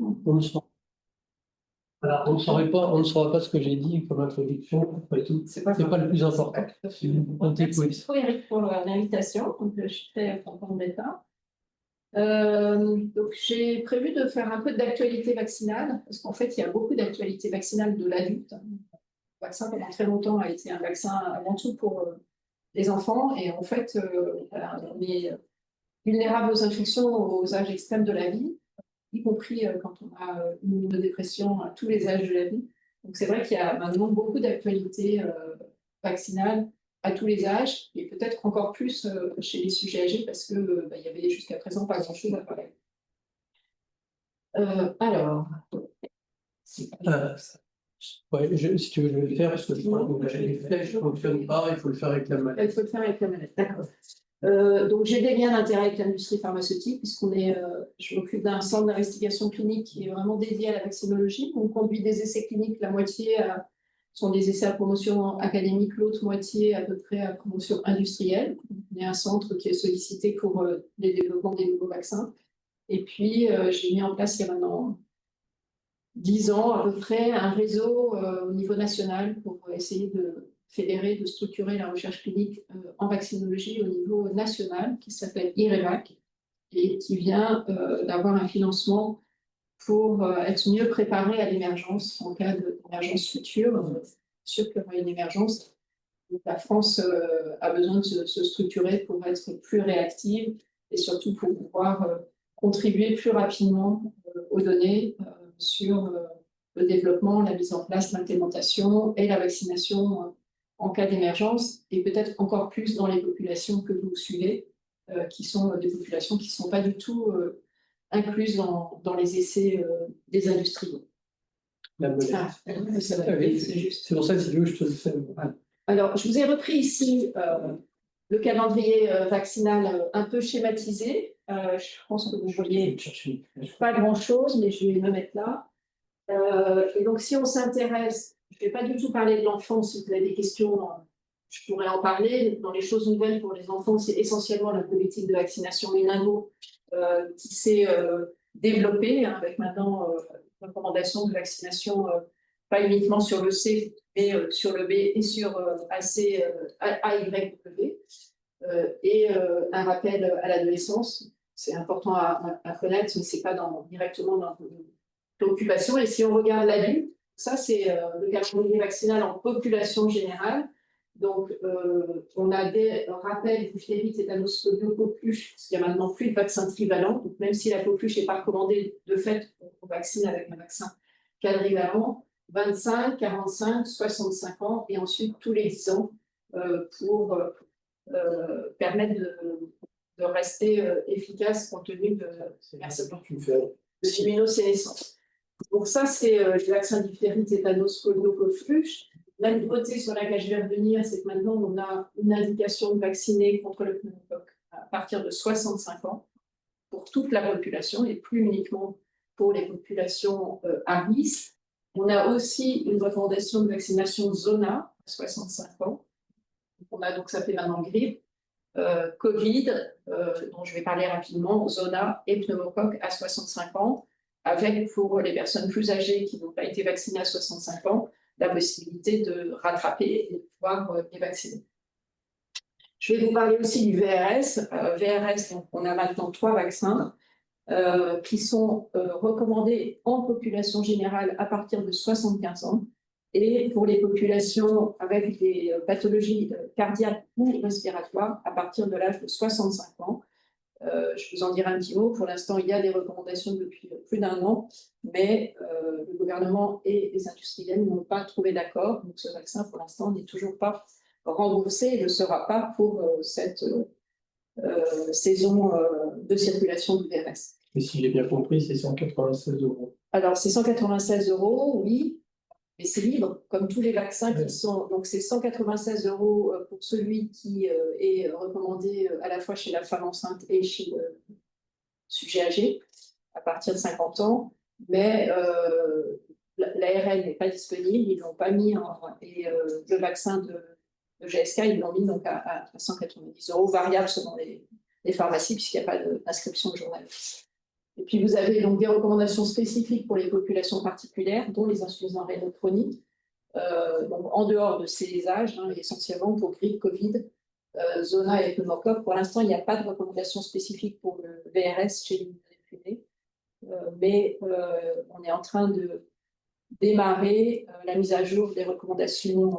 On ne saura, voilà, on ne saura pas ce que j'ai dit comme introduction, après tout. C'est pas le plus important. Merci beaucoup Eric pour l'invitation. Donc, je suis très contente d'être là. Donc j'ai prévu de faire un peu d'actualité vaccinale, parce qu'en fait il y a beaucoup d'actualité vaccinale de l'adulte. Le vaccin pendant très longtemps a été un vaccin avant tout pour les enfants, et en fait voilà, on est vulnérable aux infections aux âges extrêmes de la vie, y compris quand on a une immunodépression à tous les âges de la vie. Donc c'est vrai qu'il y a maintenant beaucoup d'actualités vaccinales à tous les âges, et peut-être encore plus chez les sujets âgés, parce que il y avait jusqu'à présent pas grand-chose à parler. Alors, ouais, si tu veux, je vais le faire, parce que je crois que les flèches ne fonctionnent pas, il faut le faire avec la manette. Il faut le faire avec la manette, d'accord. Donc j'ai des liens d'intérêt avec l'industrie pharmaceutique, puisqu'on est, je m'occupe d'un centre d'investigation clinique qui est vraiment dédié à la vaccinologie. On conduit des essais cliniques, la moitié sont des essais à promotion académique, l'autre moitié à peu près à promotion industrielle. On est un centre qui est sollicité pour les développements des nouveaux vaccins. Et puis j'ai mis en place il y a maintenant 10 ans à peu près un réseau au niveau national pour essayer de fédérer, de structurer la recherche clinique en vaccinologie au niveau national, qui s'appelle IREVAC, et qui vient d'avoir un financement pour être mieux préparé à l'émergence en cas d'émergence future. Sûr qu'il y aura une émergence. Donc, la France a besoin de se structurer pour être plus réactive et surtout pour pouvoir contribuer plus rapidement aux données sur le développement, la mise en place, l'implémentation et la vaccination en cas d'émergence, et peut-être encore plus dans les populations que vous suivez, qui sont des populations qui ne sont pas du tout incluses dans les essais des industriels. La molette. C'est pour ça que si tu veux, je te le fais. Alors, je vous ai repris ici le calendrier vaccinal un peu schématisé. Je pense que vous voyez pas grand-chose, mais je vais me mettre là. Et donc, si on s'intéresse, je ne vais pas du tout parler de l'enfant. Si vous avez des questions, je pourrais en parler. Dans les choses nouvelles pour les enfants, c'est essentiellement la politique de vaccination Meningo qui s'est développée, hein, avec maintenant une recommandation de vaccination, pas uniquement sur le C, mais sur le B et sur AYW. Et un rappel à l'adolescence. C'est important à connaître, mais ce n'est pas directement dans l'occupation. Et si on regarde l'adulte, ça c'est le calendrier vaccinal en population générale. Donc on a des rappels diphtérie, tétanos, polio, coqueluche, parce qu'il n'y a maintenant plus de vaccins trivalents. Donc même si la coqueluche n'est pas recommandée, de fait, on vaccine avec un vaccin quadrivalent, 25, 45, 65 ans, et ensuite tous les 10 ans pour permettre de rester efficace compte tenu de l'immunosénescence. Donc ça, c'est le vaccin diphtérie, tétanos, polio, coqueluche. La nouveauté sur laquelle je vais revenir, c'est que maintenant, on a une indication de vacciner contre le pneumocoque à partir de 65 ans pour toute la population et plus uniquement pour les populations à risque. On a aussi une recommandation de vaccination Zona à 65 ans. On a donc, ça fait maintenant grippe, Covid, dont je vais parler rapidement, Zona et pneumocoque à 65 ans, avec pour les personnes plus âgées qui n'ont pas été vaccinées à 65 ans, la possibilité de rattraper et de pouvoir les vacciner. Je vais vous parler aussi du VRS. VRS, donc, on a maintenant 3 vaccins qui sont recommandés en population générale à partir de 75 ans. Et pour les populations avec des pathologies cardiaques ou respiratoires à partir de l'âge de 65 ans. Je vous en dirai un petit mot. Pour l'instant, il y a des recommandations depuis plus d'1 an, mais le gouvernement et les industriels n'ont pas trouvé d'accord. Donc ce vaccin, pour l'instant, n'est toujours pas remboursé et ne sera pas pour cette saison de circulation du VRS. Et si j'ai bien compris, c'est 196 €. Alors, c'est 196 €, oui. Mais c'est libre, comme tous les vaccins qui sont. Donc, c'est 196 € pour celui qui est recommandé à la fois chez la femme enceinte et chez le sujet âgé, à partir de 50 ans. Mais l'ARN n'est pas disponible, ils ne l'ont pas mis. Et le vaccin de GSK, ils l'ont mis donc à 190 €, variable selon les pharmacies, puisqu'il n'y a pas d'inscription de journal. Et puis, vous avez donc des recommandations spécifiques pour les populations particulières, dont les insuffisants rénaux chroniques, donc en dehors de ces âges, hein, essentiellement pour grippe, Covid, zona et pneumocoque. Pour l'instant, il n'y a pas de recommandation spécifique pour le VRS chez les immunodéprimés, mais on est en train de démarrer la mise à jour des recommandations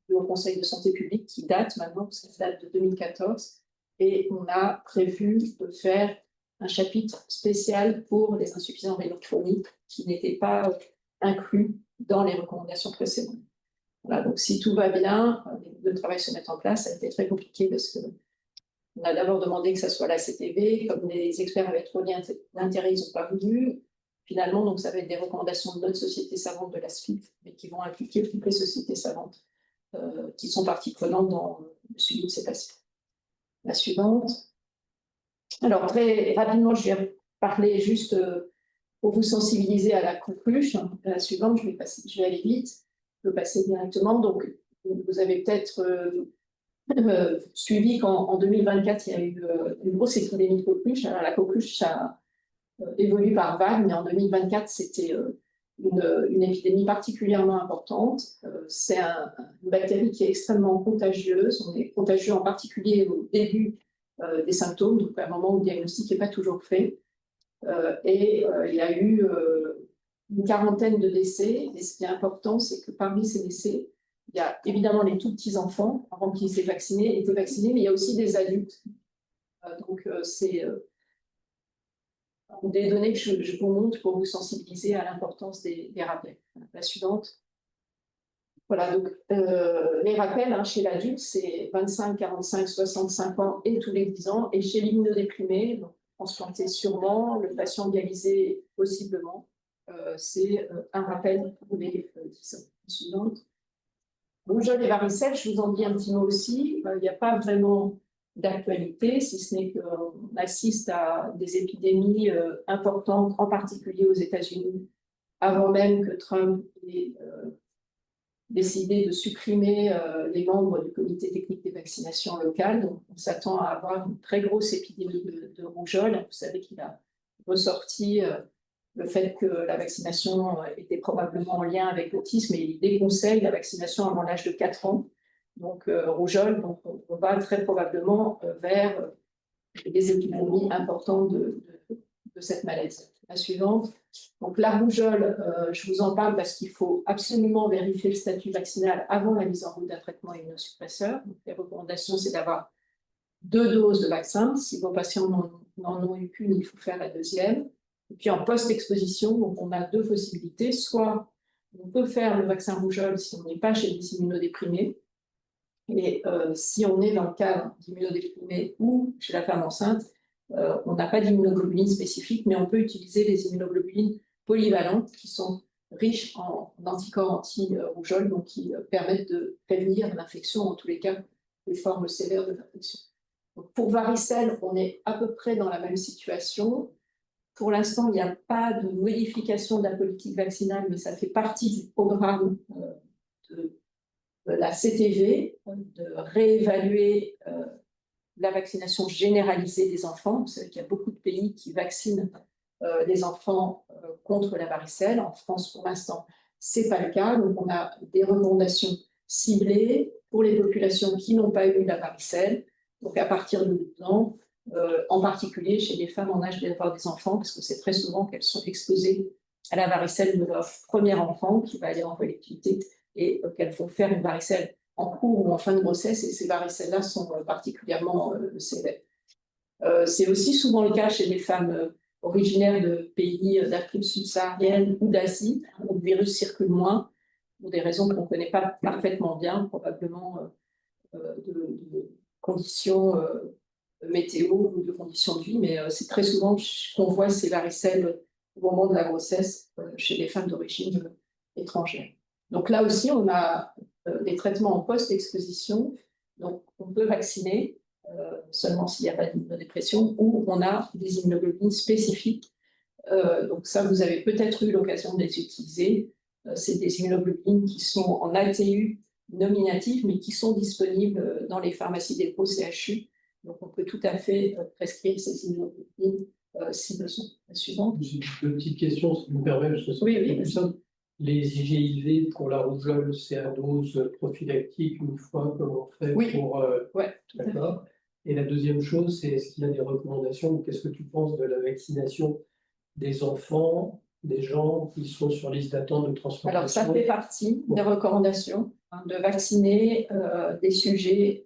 du Haut Conseil de santé publique qui date maintenant, parce qu'elle date de 2014, et on a prévu de faire un chapitre spécial pour les insuffisants rénaux chroniques qui n'étaient pas inclus dans les recommandations précédentes. Voilà, donc si tout va bien, le travail se met en place. Ça a été très compliqué parce qu'on a d'abord demandé que ça soit la CTV, comme les experts avaient trop d'intérêt, ils n'ont pas voulu. Finalement, donc, ça va être des recommandations de notre société savante de la SFIP, mais qui vont impliquer toutes les sociétés savantes qui sont parties prenantes dans le suivi de ces patients. La suivante. Alors, très rapidement, je vais parler juste pour vous sensibiliser à la coqueluche. La suivante, je vais aller vite, je vais passer directement. Donc, vous avez peut-être suivi qu'en 2024, il y a eu une grosse épidémie de coqueluche. Alors, la coqueluche, ça évolue par vague, mais en 2024, c'était une épidémie particulièrement importante. C'est une bactérie qui est extrêmement contagieuse. On est contagieux en particulier au début des symptômes, donc à un moment où le diagnostic n'est pas toujours fait. Il y a eu une quarantaine de décès. Et ce qui est important, c'est que parmi ces décès, il y a évidemment les tout petits enfants, avant qu'ils étaient vaccinés, mais il y a aussi des adultes. Donc, c'est des données que je vous montre pour vous sensibiliser à l'importance des rappels. La suivante. Voilà, donc les rappels hein, chez l'adulte, c'est 25, 45, 65 ans et tous les 10 ans. Et chez l'immunodéprimé, transplanté sûrement, le patient dialysé possiblement, c'est un rappel pour les 10 ans. La suivante. Rougeole et varicelle, je vous en dis un petit mot aussi. Il n'y a pas vraiment d'actualité, si ce n'est qu'on assiste à des épidémies importantes, en particulier aux États-Unis, avant même que Trump ait décidé de supprimer les membres du comité technique des vaccinations locales. Donc, on s'attend à avoir une très grosse épidémie de rougeole. Vous savez qu'il a ressorti le fait que la vaccination était probablement en lien avec l'autisme et il déconseille la vaccination avant l'âge de 4 ans. Donc, rougeole, donc on va très probablement vers des épidémies importantes de cette maladie. La suivante. Donc, la rougeole, je vous en parle parce qu'il faut absolument vérifier le statut vaccinal avant la mise en route d'un traitement immunosuppresseur. Donc, les recommandations, c'est d'avoir 2 doses de vaccin. Si vos patients n'en ont eu qu'une, il faut faire la deuxième. Et puis, en post-exposition, donc on a 2 possibilités. Soit on peut faire le vaccin rougeole si on n'est pas chez les immunodéprimés. Et si on est dans le cadre d'immunodéprimés ou chez la femme enceinte, on n'a pas d'immunoglobulines spécifiques, mais on peut utiliser les immunoglobulines polyvalentes qui sont riches en anticorps anti-rougeole, donc qui permettent de prévenir l'infection, en tous les cas, les formes sévères de l'infection. Pour varicelle, on est à peu près dans la même situation. Pour l'instant, il n'y a pas de modification de la politique vaccinale, mais ça fait partie du programme de la CTV, de réévaluer la vaccination généralisée des enfants. Vous savez qu'il y a beaucoup de pays qui vaccinent les enfants contre la varicelle. En France, pour l'instant, ce n'est pas le cas. Donc, on a des recommandations ciblées pour les populations qui n'ont pas eu la varicelle. Donc, à partir de 12 ans, en particulier chez les femmes en âge d'avoir des enfants, parce que c'est très souvent qu'elles sont exposées à la varicelle de leur premier enfant qui va aller en collectivité et qu'elles vont faire une varicelle en cours ou en fin de grossesse, et ces varicelles-là sont particulièrement sévères. C'est aussi souvent le cas chez les femmes originaires de pays d'Afrique subsaharienne ou d'Asie, où le virus circule moins, pour des raisons qu'on ne connaît pas parfaitement bien, probablement de conditions météo ou de conditions de vie, mais c'est très souvent qu'on voit ces varicelles au moment de la grossesse chez les femmes d'origine étrangère. Donc là aussi, on a des traitements en post-exposition. Donc, on peut vacciner seulement s'il n'y a pas d'immunodépression, ou on a des immunoglobulines spécifiques. Donc ça, vous avez peut-être eu l'occasion de les utiliser. C'est des immunoglobulines qui sont en ATU nominative, mais qui sont disponibles dans les pharmacies dépôts CHU. Donc, on peut tout à fait prescrire ces immunoglobulines si besoin. La suivante. J'ai deux petites questions, si vous me permettez, parce que c'est Oui, plus simple. Les IGIV pour la rougeole, c'est à dose prophylactique une fois, comme on fait Oui. pour. Ouais, tout à fait. D'accord. Et la deuxième chose, c'est est-ce qu'il y a des recommandations ou qu'est-ce que tu penses de la vaccination des enfants, des gens qui sont sur liste d'attente de transplantation? Alors, ça fait partie des recommandations de vacciner des sujets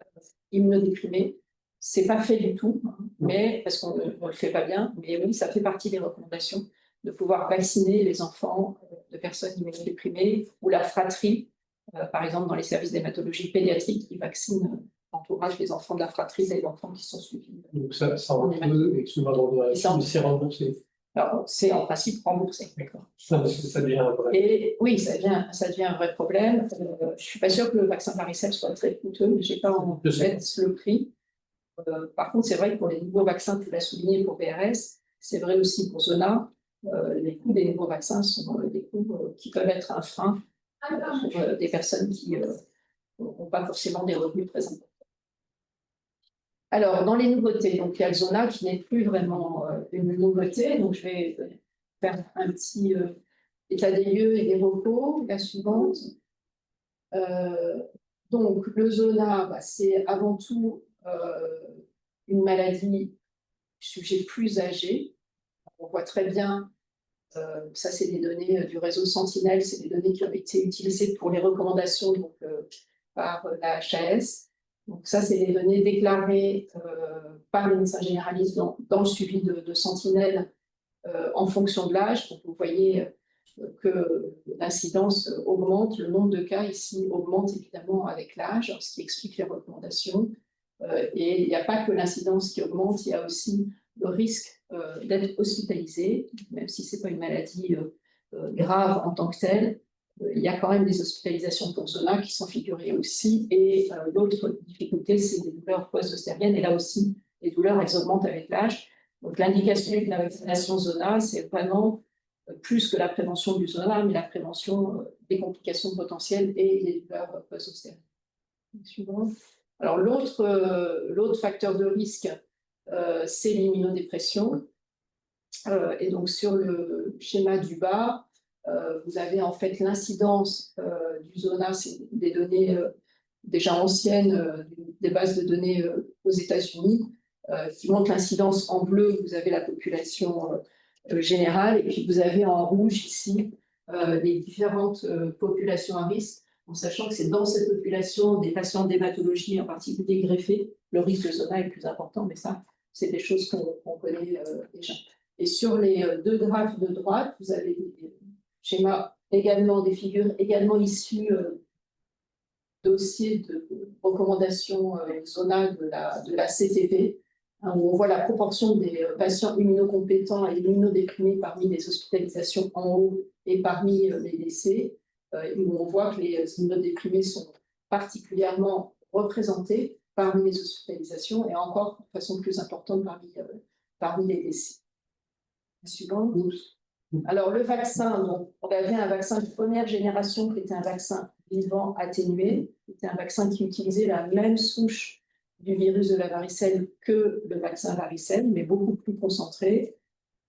immunodéprimés. C'est pas fait du tout, mais parce qu'on ne le fait pas bien, mais oui, ça fait partie des recommandations de pouvoir vacciner les enfants de personnes immunodéprimées ou la fratrie, par exemple dans les services d'hématologie pédiatrique, qui vaccinent l'entourage des enfants de la fratrie et des enfants qui sont suivis. Donc ça en peut, excuse-moi de revenir là-dessus, mais c'est remboursé. Alors, c'est en principe remboursé. D'accord. Ça devient un vrai. Et oui, ça devient un vrai problème. Je ne suis pas sûre que le vaccin varicelle soit très coûteux, mais je n'ai pas en tête le prix. Par contre, c'est vrai que pour les nouveaux vaccins, tu l'as souligné pour PRS, c'est vrai aussi pour Zona, les coûts des nouveaux vaccins sont des coûts qui peuvent être un frein pour des personnes qui n'ont pas forcément des revenus très importants. Alors, dans les nouveautés, donc, il y a le Zona qui n'est plus vraiment une nouveauté, donc je vais faire un petit état des lieux et des repos. La suivante. Donc, le Zona, c'est avant tout une maladie du sujet plus âgé. On voit très bien, ça c'est des données du réseau Sentinelle, c'est des données qui ont été utilisées pour les recommandations donc, par la HAS. Donc ça, c'est des données déclarées par les médecins généralistes dans le suivi de Sentinelle en fonction de l'âge. Donc vous voyez que l'incidence augmente, le nombre de cas ici augmente évidemment avec l'âge, ce qui explique les recommandations. Et il n'y a pas que l'incidence qui augmente, il y a aussi le risque d'être hospitalisé, même si ce n'est pas une maladie grave en tant que telle. Il y a quand même des hospitalisations pour Zona qui sont figurées aussi. Et l'autre difficulté, c'est les douleurs post-ostériennes. Et là aussi, les douleurs, elles augmentent avec l'âge. Donc l'indication de la vaccination Zona, c'est vraiment plus que la prévention du Zona, mais la prévention des complications potentielles et des douleurs post-ostériennes. Suivant. Alors l'autre facteur de risque, c'est l'immunodépression. Et donc sur le schéma du bas, vous avez en fait l'incidence du Zona, c'est des données déjà anciennes, des bases de données aux États-Unis, qui montrent l'incidence en bleu, vous avez la population générale, et puis vous avez en rouge ici les différentes populations à risque, en sachant que c'est dans cette population des patients d'hématologie, en particulier greffés, le risque de Zona est plus important, mais ça, c'est des choses qu'on connaît déjà. Et sur les deux graphes de droite, vous avez des schémas également, des figures également issues dossiers de recommandations zonales de la CTP, hein, où on voit la proportion des patients immunocompétents et immunodéprimés parmi les hospitalisations en haut et parmi les décès, où on voit que les immunodéprimés sont particulièrement représentés parmi les hospitalisations et encore de façon plus importante parmi les décès. Suivant. Alors, le vaccin, donc, on avait un vaccin de première génération qui était un vaccin vivant atténué, qui était un vaccin qui utilisait la même souche du virus de la varicelle que le vaccin varicelle, mais beaucoup plus concentré.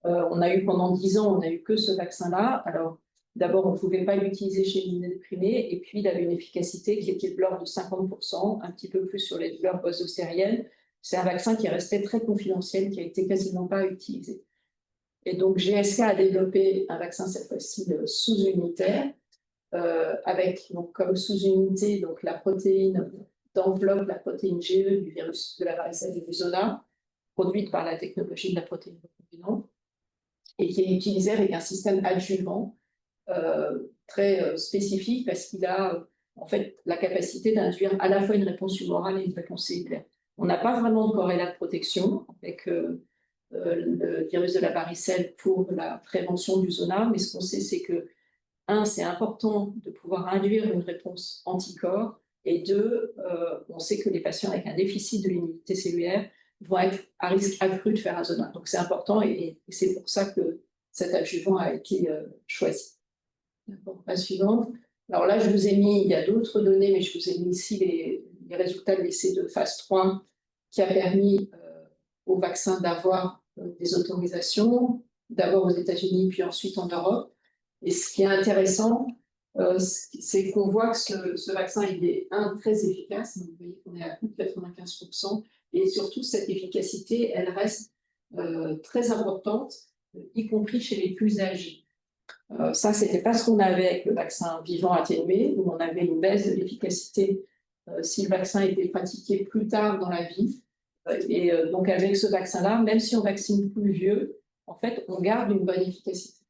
On a eu pendant 10 ans, on n'a eu que ce vaccin-là. Alors, d'abord, on ne pouvait pas l'utiliser chez les immunodéprimés, et puis il avait une efficacité qui était de l'ordre de 50%, un petit peu plus sur les douleurs post-ostériennes. C'est un vaccin qui restait très confidentiel, qui a été quasiment pas utilisé. Et donc, GSK a développé un vaccin, cette fois-ci, sous-unitaire, avec donc, comme sous-unité donc, la protéine d'enveloppe, la protéine GE du virus de la varicelle et du Zona, produite par la technologie de la protéine recombinante, et qui est utilisée avec un système adjuvant très spécifique parce qu'il a en fait la capacité d'induire à la fois une réponse humorale et une réponse cellulaire. On n'a pas vraiment de corrélat de protection avec le virus de la varicelle pour la prévention du Zona, mais ce qu'on sait, c'est que, un, c'est important de pouvoir induire une réponse anticorps, et deux, on sait que les patients avec un déficit de l'immunité cellulaire vont être à risque accru de faire un Zona. Donc c'est important et c'est pour ça que cet adjuvant a été choisi. La suivante. Alors là, je vous ai mis, il y a d'autres données, mais je vous ai mis ici les résultats de l'essai de phase 3 qui a permis au vaccin d'avoir des autorisations, d'abord aux États-Unis, puis ensuite en Europe. Et ce qui est intéressant, c'est qu'on voit que ce vaccin, il est très efficace. Vous voyez qu'on est à plus de 95%. Et surtout, cette efficacité, elle reste très importante, y compris chez les plus âgés. Ça, ce n'était pas ce qu'on avait avec le vaccin vivant atténué, où on avait une baisse de l'efficacité si le vaccin était pratiqué plus tard dans la vie. Donc, avec ce vaccin-là, même si on vaccine plus vieux, en fait, on garde une bonne efficacité.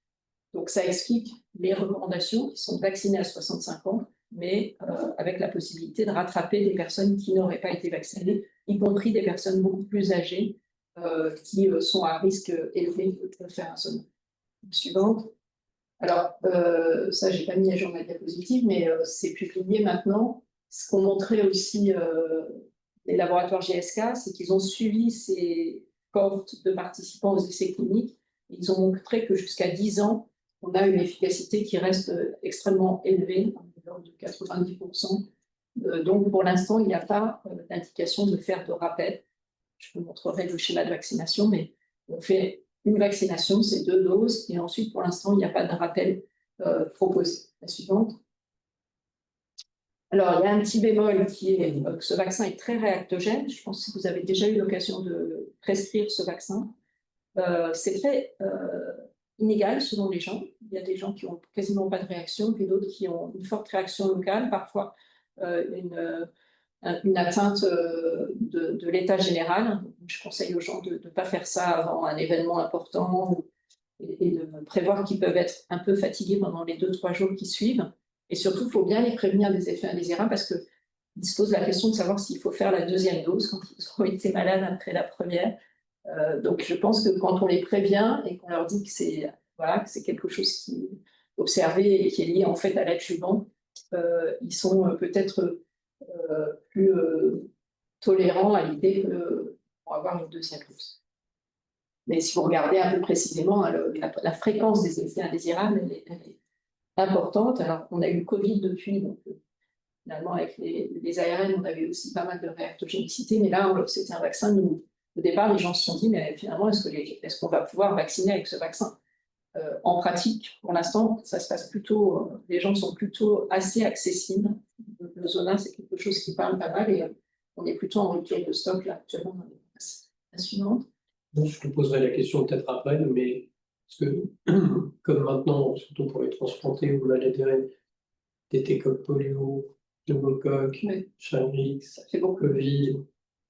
Donc, ça explique les recommandations qui sont vaccinées à 65 ans, mais avec la possibilité de rattraper des personnes qui n'auraient pas été vaccinées, y compris des personnes beaucoup plus âgées qui sont à risque élevé de faire un zone. Suivante. Alors, ça, je n'ai pas mis à jour ma diapositive, mais c'est publié maintenant. Ce qu'ont montré aussi les laboratoires GSK, c'est qu'ils ont suivi ces cohortes de participants aux essais cliniques. Ils ont montré que jusqu'à 10 ans, on a une efficacité qui reste extrêmement élevée, de l'ordre de 90%. Donc, pour l'instant, il n'y a pas d'indication de faire de rappel. Je vous montrerai le schéma de vaccination, mais on fait une vaccination, c'est 2 doses, et ensuite, pour l'instant, il n'y a pas de rappel proposé. La suivante. Alors, il y a un petit bémol qui est que ce vaccin est très réactogène. Je pense que vous avez déjà eu l'occasion de prescrire ce vaccin. C'est très inégal selon les gens. Il y a des gens qui n'ont quasiment pas de réaction, puis d'autres qui ont une forte réaction locale, parfois une atteinte de l'état général. Je conseille aux gens de ne pas faire ça avant un événement important et de prévoir qu'ils peuvent être un peu fatigués pendant les 2-3 jours qui suivent. Et surtout, il faut bien les prévenir des effets indésirables parce qu'ils se posent la question de savoir s'il faut faire la 2e dose quand ils ont été malades après la première. Donc, je pense que quand on les prévient et qu'on leur dit que c'est quelque chose qui est observé et qui est lié en fait à l'adjuvant, ils sont peut-être plus tolérants à l'idée qu'on va avoir une 2e dose. Mais si vous regardez un peu précisément, la fréquence des effets indésirables, elle est importante. Alors, on a eu le Covid depuis, donc finalement, avec les ARN, on avait aussi pas mal de réactogénicité, mais là, c'était un vaccin où, au départ, les gens se sont dit, mais finalement, est-ce qu'on va pouvoir vacciner avec ce vaccin en pratique, pour l'instant, ça se passe plutôt, les gens sont plutôt assez accessibles. Le Zona, c'est quelque chose qui parle pas mal et on est plutôt en rupture de stock là, actuellement dans les places. La suivante. Donc, je te poserai la question peut-être après, mais parce que, comme maintenant, surtout pour les transplantés ou maladies, tétécoque polio, pneumocoque, Oui. Shingrix, Ça fait beaucoup. Covid,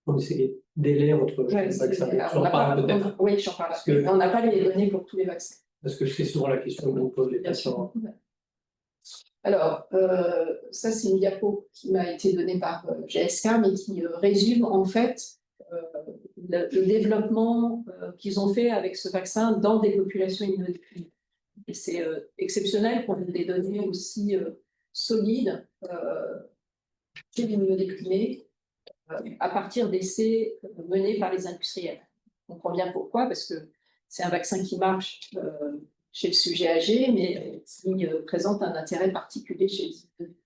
donc c'est des délais entre chaque vaccin. J'en parle peut-être. Oui, j'en parle. On n'a pas les données pour tous les vaccins. Parce que c'est souvent la question que nous posent les patients. Alors, ça, c'est une diapo qui m'a été donnée par GSK, mais qui résume en fait le développement qu'ils ont fait avec ce vaccin dans des populations immunodéprimées. Et c'est exceptionnel qu'on ait des données aussi solides chez les immunodéprimés à partir d'essais menés par les industriels. On comprend bien pourquoi, parce que c'est un vaccin qui marche chez le sujet âgé, mais qui présente un intérêt particulier chez les immunodéprimés.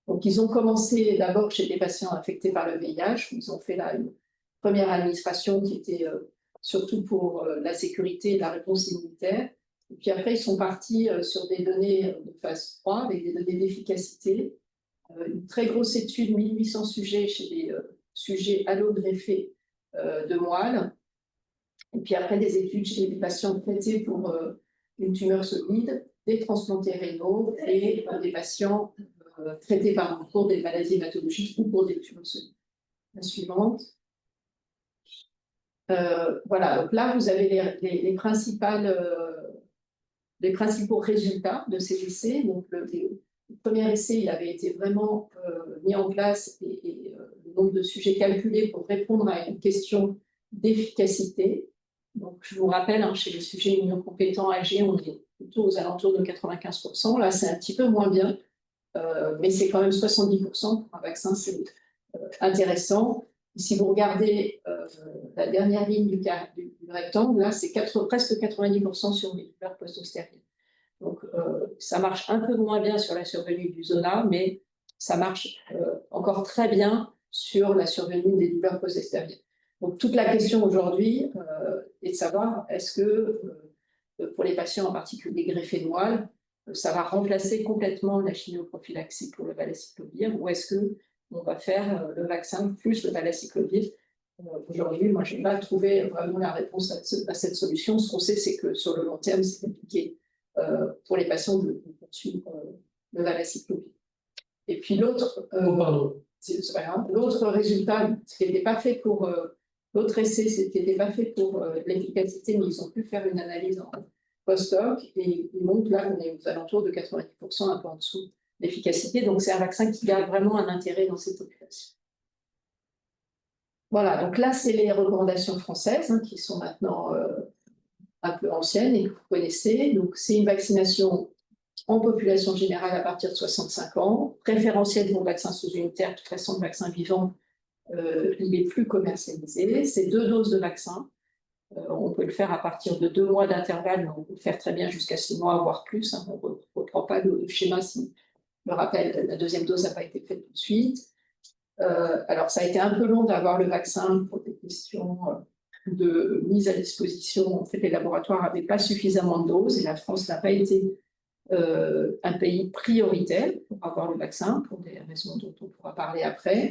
Donc, ils ont commencé d'abord chez des patients affectés par le VIH. Ils ont fait là une première administration qui était surtout pour la sécurité et la réponse immunitaire. Et puis après, ils sont partis sur des données de phase 3 avec des données d'efficacité. Une très grosse étude, 1800 sujets chez des sujets allogreffés de moelle. Et puis après, des études chez des patients traités pour une tumeur solide, des transplantés rénaux et des patients traités pour des maladies hématologiques ou pour des tumeurs solides. La suivante. Voilà, donc là, vous avez les principaux résultats de ces essais. Donc, le premier essai, il avait été vraiment mis en place et le nombre de sujets calculés pour répondre à une question d'efficacité. Donc, je vous rappelle, chez les sujets immunocompétents âgés, on est plutôt aux alentours de 95%. Là, c'est un petit peu moins bien, mais c'est quand même 70% pour un vaccin, c'est intéressant. Si vous regardez la dernière ligne du rectangle, là, c'est presque 90% sur les douleurs post-ostériennes. Donc, ça marche un peu moins bien sur la survenue du Zona, mais ça marche encore très bien sur la survenue des douleurs post-ostériennes. Donc, toute la question aujourd'hui, et de savoir est-ce que pour les patients en particulier greffés de moelle, ça va remplacer complètement la chimioprophylaxie pour le valacyclovir ou est-ce qu'on va faire le vaccin plus le valacyclovir. Aujourd'hui, moi, je n'ai pas trouvé vraiment la réponse à cette solution. Ce qu'on sait, c'est que sur le long terme, c'est compliqué pour les patients de poursuivre le valacyclovir. Et puis l'autre, c'est pas grave. L'autre résultat, ce qui n'était pas fait pour l'autre essai, ce qui n'était pas fait pour l'efficacité, mais ils ont pu faire une analyse en post-hoc et ils montrent là qu'on est aux alentours de 90%, un peu en dessous d'efficacité. Donc c'est un vaccin qui a vraiment un intérêt dans ces populations. Voilà, donc là c'est les recommandations françaises qui sont maintenant un peu anciennes et que vous connaissez. Donc c'est une vaccination en population générale à partir de 65 ans, préférentielle pour le vaccin sous-unitaire, de toute façon le vaccin vivant, il n'est plus commercialisé. C'est 2 doses de vaccin. On peut le faire à partir de 2 mois d'intervalle, mais on peut le faire très bien jusqu'à 6 mois, voire plus. On ne reprend pas le schéma si, je me rappelle, la 2e dose n'a pas été faite tout de suite. Alors, ça a été un peu long d'avoir le vaccin pour des questions de mise à disposition. En fait, les laboratoires n'avaient pas suffisamment de doses et la France n'a pas été un pays prioritaire pour avoir le vaccin, pour des raisons dont on pourra parler après.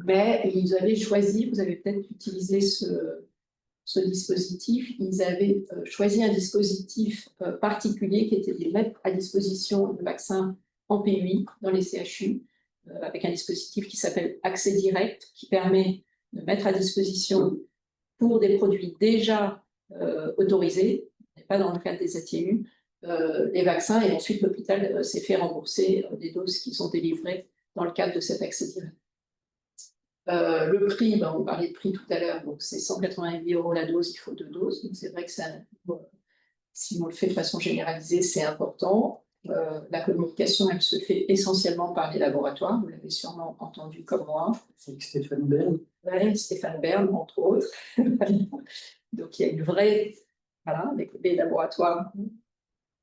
Mais ils avaient choisi, vous avez peut-être utilisé ce dispositif, ils avaient choisi un dispositif particulier qui était de mettre à disposition le vaccin en PUI dans les CHU, avec un dispositif qui s'appelle Accès Direct, qui permet de mettre à disposition pour des produits déjà autorisés, pas dans le cadre des ATU, les vaccins, et ensuite l'hôpital s'est fait rembourser des doses qui sont délivrées dans le cadre de cet accès direct. Le prix, on parlait de prix tout à l'heure, donc c'est 188 € la dose, il faut 2 doses, donc c'est vrai que ça, si on le fait de façon généralisée, c'est important. La communication, elle se fait essentiellement par les laboratoires, vous l'avez sûrement entendu comme moi. C'est Stéphane Bern. Oui, Stéphane Bern, entre autres. Donc il y a une vraie, voilà, les laboratoires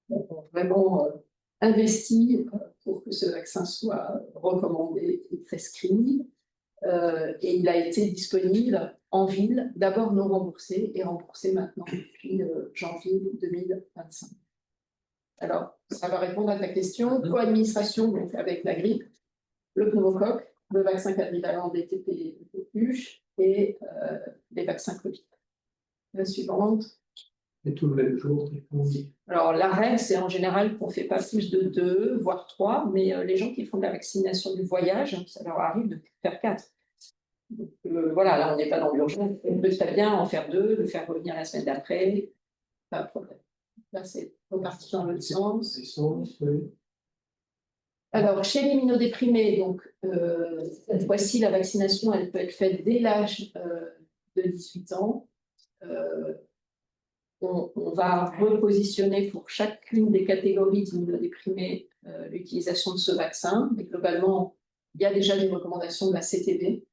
ont vraiment investi pour que ce vaccin soit recommandé et prescrit. Et il a été disponible en ville, d'abord non remboursé et remboursé maintenant depuis janvier 2025. Alors, ça va répondre à ta question. Co-administration donc avec la grippe, le pneumocoque, le vaccin quadrivalent DTP et coqueluche et les vaccins Covid. La suivante. Et tout le même jour, on dit. Alors, la règle, c'est en général qu'on ne fait pas plus de 2, voire 3, mais les gens qui font de la vaccination du voyage, ça leur arrive de faire 4. Donc, voilà, là, on n'est pas dans l'urgence. On peut très bien en faire 2, le faire revenir la semaine d'après, pas de problème. Là, c'est reparti dans l'autre sens. Oui. Alors, chez les immunodéprimés, donc, cette fois-ci, la vaccination, elle peut être faite dès l'âge de 18 ans. On va repositionner pour chacune des catégories d'immunodéprimés l'utilisation de ce vaccin. Mais globalement, il y a déjà des recommandations de la CTB.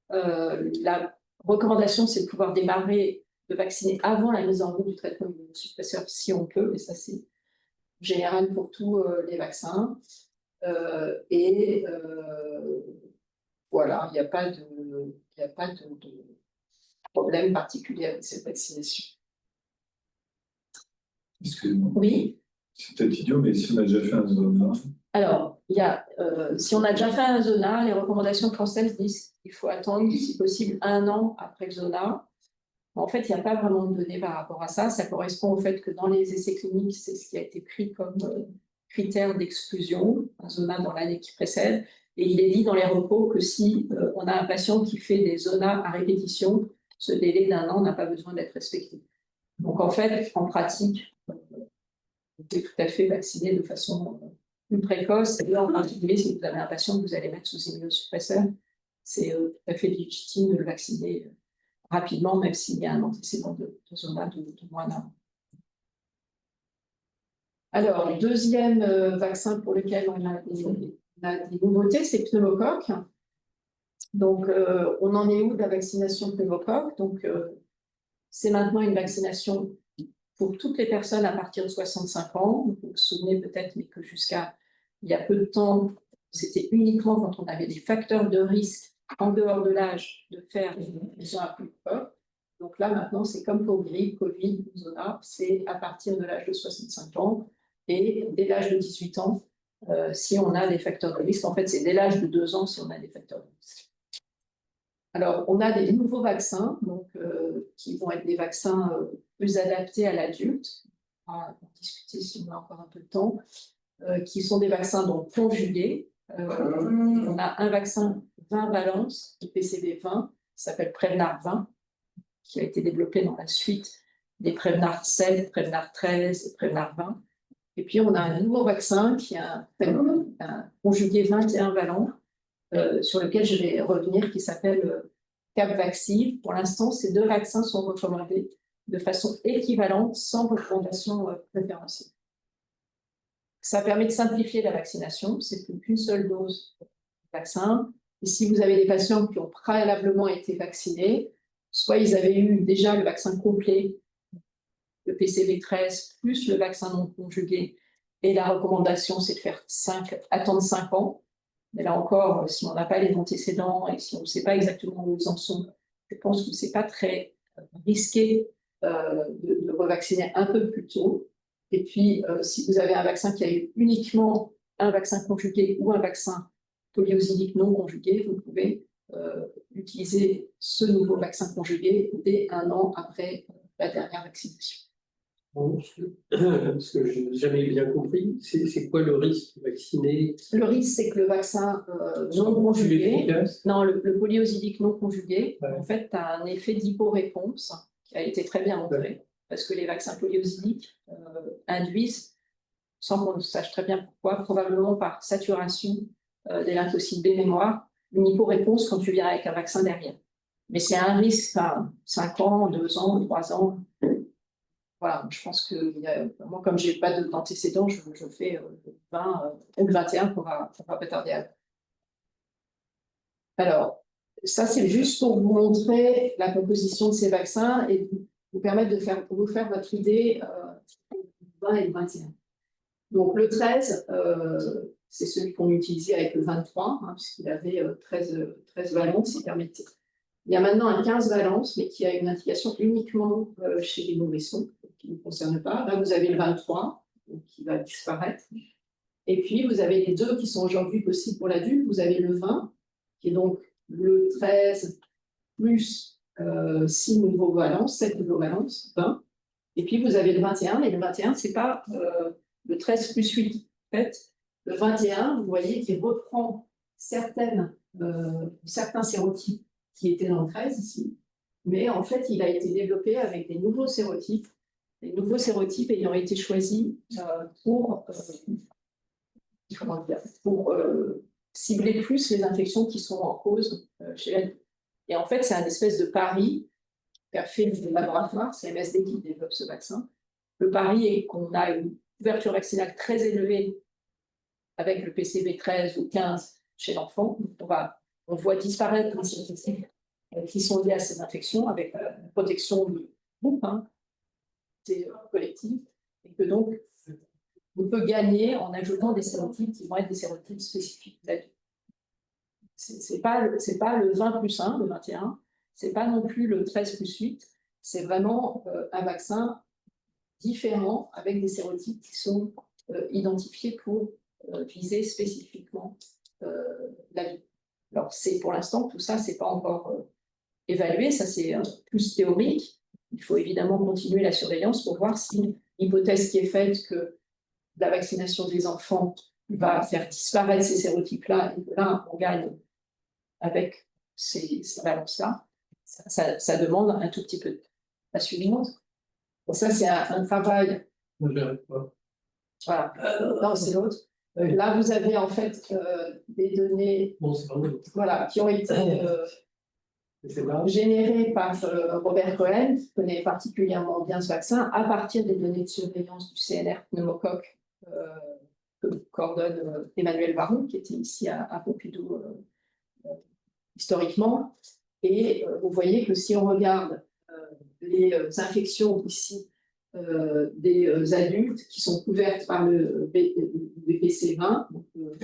La recommandation, c'est de pouvoir démarrer de vacciner avant la mise en route du traitement immunosuppresseur, si on peut, et ça, c'est général pour tous les vaccins. Voilà, il n'y a pas de problème particulier avec cette vaccination. Excusez-moi. Oui. C'est peut-être idiot, mais si on a déjà fait un zona. Alors, si on a déjà fait un zona, les recommandations françaises disent qu'il faut attendre, si possible, 1 an après le zona. En fait, il n'y a pas vraiment de données par rapport à ça. Ça correspond au fait que dans les essais cliniques, c'est ce qui a été pris comme critère d'exclusion, un zona dans l'année qui précède. Et il est dit dans les repos que si on a un patient qui fait des zonas à répétition, ce délai d'1 an n'a pas besoin d'être respecté. Donc en fait, en pratique, vous pouvez tout à fait vacciner de façon plus précoce. Et en particulier, si vous avez un patient que vous allez mettre sous immunosuppresseur, c'est tout à fait légitime de le vacciner rapidement, même s'il y a un antécédent de zona de moins d'un an. Alors, le deuxième vaccin pour lequel on a des nouveautés, c'est pneumocoque. Donc, on en est où de la vaccination pneumocoque? Donc, c'est maintenant une vaccination pour toutes les personnes à partir de 65 ans. Vous vous souvenez peut-être, mais que jusqu'à il y a peu de temps, c'était uniquement quand on avait des facteurs de risque en dehors de l'âge de faire une vaccination à pneumocoque. Donc là, maintenant, c'est comme pour grippe, Covid, zona, c'est à partir de l'âge de 65 ans et dès l'âge de 18 ans, si on a des facteurs de risque. En fait, c'est dès l'âge de 2 ans si on a des facteurs de risque. Alors, on a des nouveaux vaccins donc, qui vont être des vaccins plus adaptés à l'adulte. On va en discuter si on a encore un peu de temps. Qui sont des vaccins donc conjugués. On a un vaccin 20 valences, le PCV 20, qui s'appelle Prevnar 20, qui a été développé dans la suite des Prevnar 7, Prevnar 13 et Prevnar 20. Et puis, on a un nouveau vaccin qui est un conjugué 21 valent, sur lequel je vais revenir, qui s'appelle Capvaxive. Pour l'instant, ces 2 vaccins sont recommandés de façon équivalente, sans recommandation préférentielle. Ça permet de simplifier la vaccination, c'est plus qu'une seule dose de vaccin. Et si vous avez des patients qui ont préalablement été vaccinés, soit ils avaient eu déjà le vaccin complet, le PCV 13, plus le vaccin non conjugué, et la recommandation, c'est de faire attendre 5 ans. Mais là encore, si on n'a pas les antécédents et si on ne sait pas exactement où ils en sont, je pense que ce n'est pas très risqué de revacciner un peu plus tôt. Et puis, si vous avez un vaccin qui a eu uniquement un vaccin conjugué ou un vaccin poliosilique non conjugué, vous pouvez utiliser ce nouveau vaccin conjugué dès 1 an après la dernière vaccination. Bon, ce que je n'ai jamais bien compris, c'est quoi le risque de vacciner? Le risque, c'est que le vaccin non conjugué, non, le poliosilique non conjugué, ouais. En fait, a un effet d'hyporéponse qui a été très bien montré, ouais. Parce que les vaccins poliosiliques induisent, sans qu'on sache très bien pourquoi, probablement par saturation des lymphocytes B mémoire, une hyporéponse quand tu viens avec un vaccin derrière. Mais c'est un risque, 5 ans, 2 ans, 3 ans. Voilà, je pense que moi, comme je n'ai pas d'antécédents, je fais 20 ou 21 qu'on va pas tarder à. Alors, ça, c'est juste pour vous montrer la composition de ces vaccins et vous permettre de vous faire votre idée 20 et le 21. Donc, le 13, c'est celui qu'on utilisait avec le 23, puisqu'il avait 13 valences, il permettait. Il y a maintenant un 15 valences, mais qui a une indication uniquement chez les nourrissons, qui ne concerne pas. Là, vous avez le 23, qui va disparaître. Et puis, vous avez les 2 qui sont aujourd'hui possibles pour l'adulte. Vous avez le 20, qui est donc le 13 plus 6 nouveaux valences, 7 nouveaux valences, 20. Et puis, vous avez le 21, et le 21, ce n'est pas le 13 plus 8. En fait, le 21, vous voyez qu'il reprend certains sérotypes qui étaient dans le 13 ici, mais en fait, il a été développé avec des nouveaux sérotypes ayant été choisis pour cibler plus les infections qui sont en cause chez l'adulte. Et en fait, c'est un espèce de pari qu'a fait le laboratoire, c'est MSD qui développe ce vaccin. Le pari est qu'on a une couverture vaccinale très élevée avec le PCV 13 ou 15 chez l'enfant. On voit disparaître les sérotypes qui sont liés à ces infections avec une protection du groupe, collective, et que donc on peut gagner en ajoutant des sérotypes qui vont être des sérotypes spécifiques d'adulte. C'est pas le 20 plus 1, le 21, c'est pas non plus le 13 plus 8, c'est vraiment un vaccin différent avec des sérotypes qui sont identifiés pour viser spécifiquement l'adulte. Alors, pour l'instant, tout ça, c'est pas encore évalué, ça c'est plus théorique. Il faut évidemment continuer la surveillance pour voir si l'hypothèse qui est faite que la vaccination des enfants va faire disparaître ces sérotypes-là et que là, on gagne avec ces balances-là, ça demande un tout petit peu de temps. La suivante. Bon, ça, c'est un travail. Voilà. Non, c'est l'autre. Là, vous avez en fait des données qui ont été générées par Robert Cohen, qui connaît particulièrement bien ce vaccin, à partir des données de surveillance du CNR pneumocoque que coordonne Emmanuel Baron, qui était ici à Pompidou historiquement. Et vous voyez que si on regarde les infections ici des adultes qui sont couvertes par le BPC 20, donc le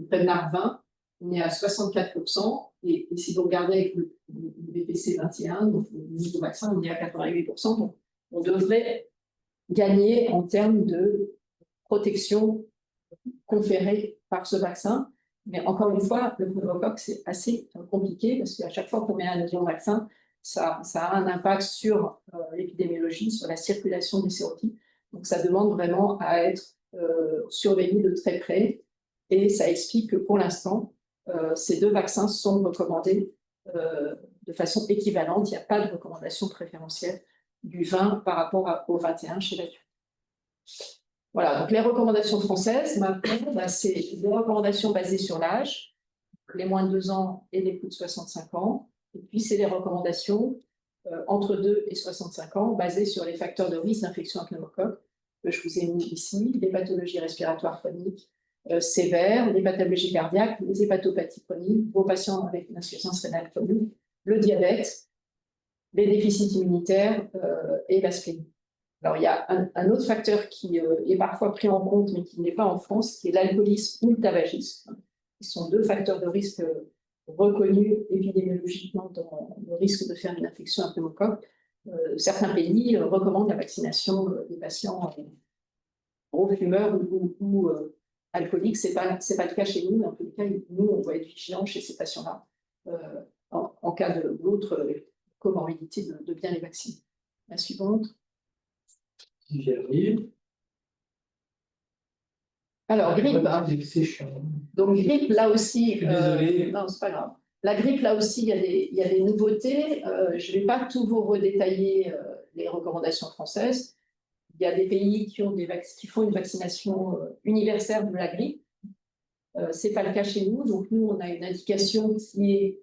Prevnar 20, on est à 64%, et si vous regardez avec le BPC 21, donc le niveau vaccin, on est à 88%, donc on devrait gagner en termes de protection conférée par ce vaccin. Mais encore une fois, le pneumocoque, c'est assez compliqué parce qu'à chaque fois qu'on met un nouveau vaccin, ça a un impact sur l'épidémiologie, sur la circulation des sérotypes. Donc ça demande vraiment à être surveillé de très près. Et ça explique que pour l'instant, ces deux vaccins sont recommandés de façon équivalente. Il n'y a pas de recommandation préférentielle du 20 par rapport au 21 chez l'adulte. Voilà, donc les recommandations françaises, maintenant, c'est des recommandations basées sur l'âge, les moins de 2 ans et les plus de 65 ans. Et puis, c'est des recommandations entre 2 et 65 ans, basées sur les facteurs de risque d'infection à pneumocoque, que je vous ai mis ici, les pathologies respiratoires chroniques sévères, les pathologies cardiaques, les hépatopathies chroniques, vos patients avec une insuffisance rénale chronique, le diabète, les déficits immunitaires et la spleen. Alors, il y a un autre facteur qui est parfois pris en compte, mais qui n'est pas en France, qui est l'alcoolisme ou le tabagisme. Ce sont deux facteurs de risque reconnus épidémiologiquement dans le risque de faire une infection à pneumocoque. Certains pays recommandent la vaccination des patients gros fumeurs ou alcooliques. Ce n'est pas le cas chez nous, mais en tout cas, nous, on doit être vigilants chez ces patients-là en cas d'autres comorbidités de bien les vacciner. La suivante. J'y arrive. Alors, grippe. C'est chiant. Donc, grippe, là aussi. Désolé. Non, c'est pas grave. La grippe, là aussi, il y a des nouveautés. Je ne vais pas tout vous redétailler les recommandations françaises. Il y a des pays qui font une vaccination universelle de la grippe. Ce n'est pas le cas chez nous. Donc, nous, on a une indication qui est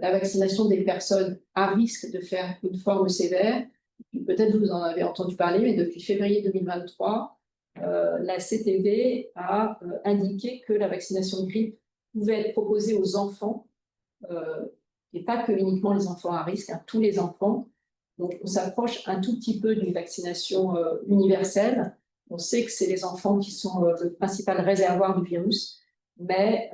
la vaccination des personnes à risque de faire une forme sévère. Peut-être vous en avez entendu parler, mais depuis février 2023, la CTV a indiqué que la vaccination de grippe pouvait être proposée aux enfants, et pas que uniquement les enfants à risque, hein, tous les enfants. Donc, on s'approche un tout petit peu d'une vaccination universelle. On sait que c'est les enfants qui sont le principal réservoir du virus, mais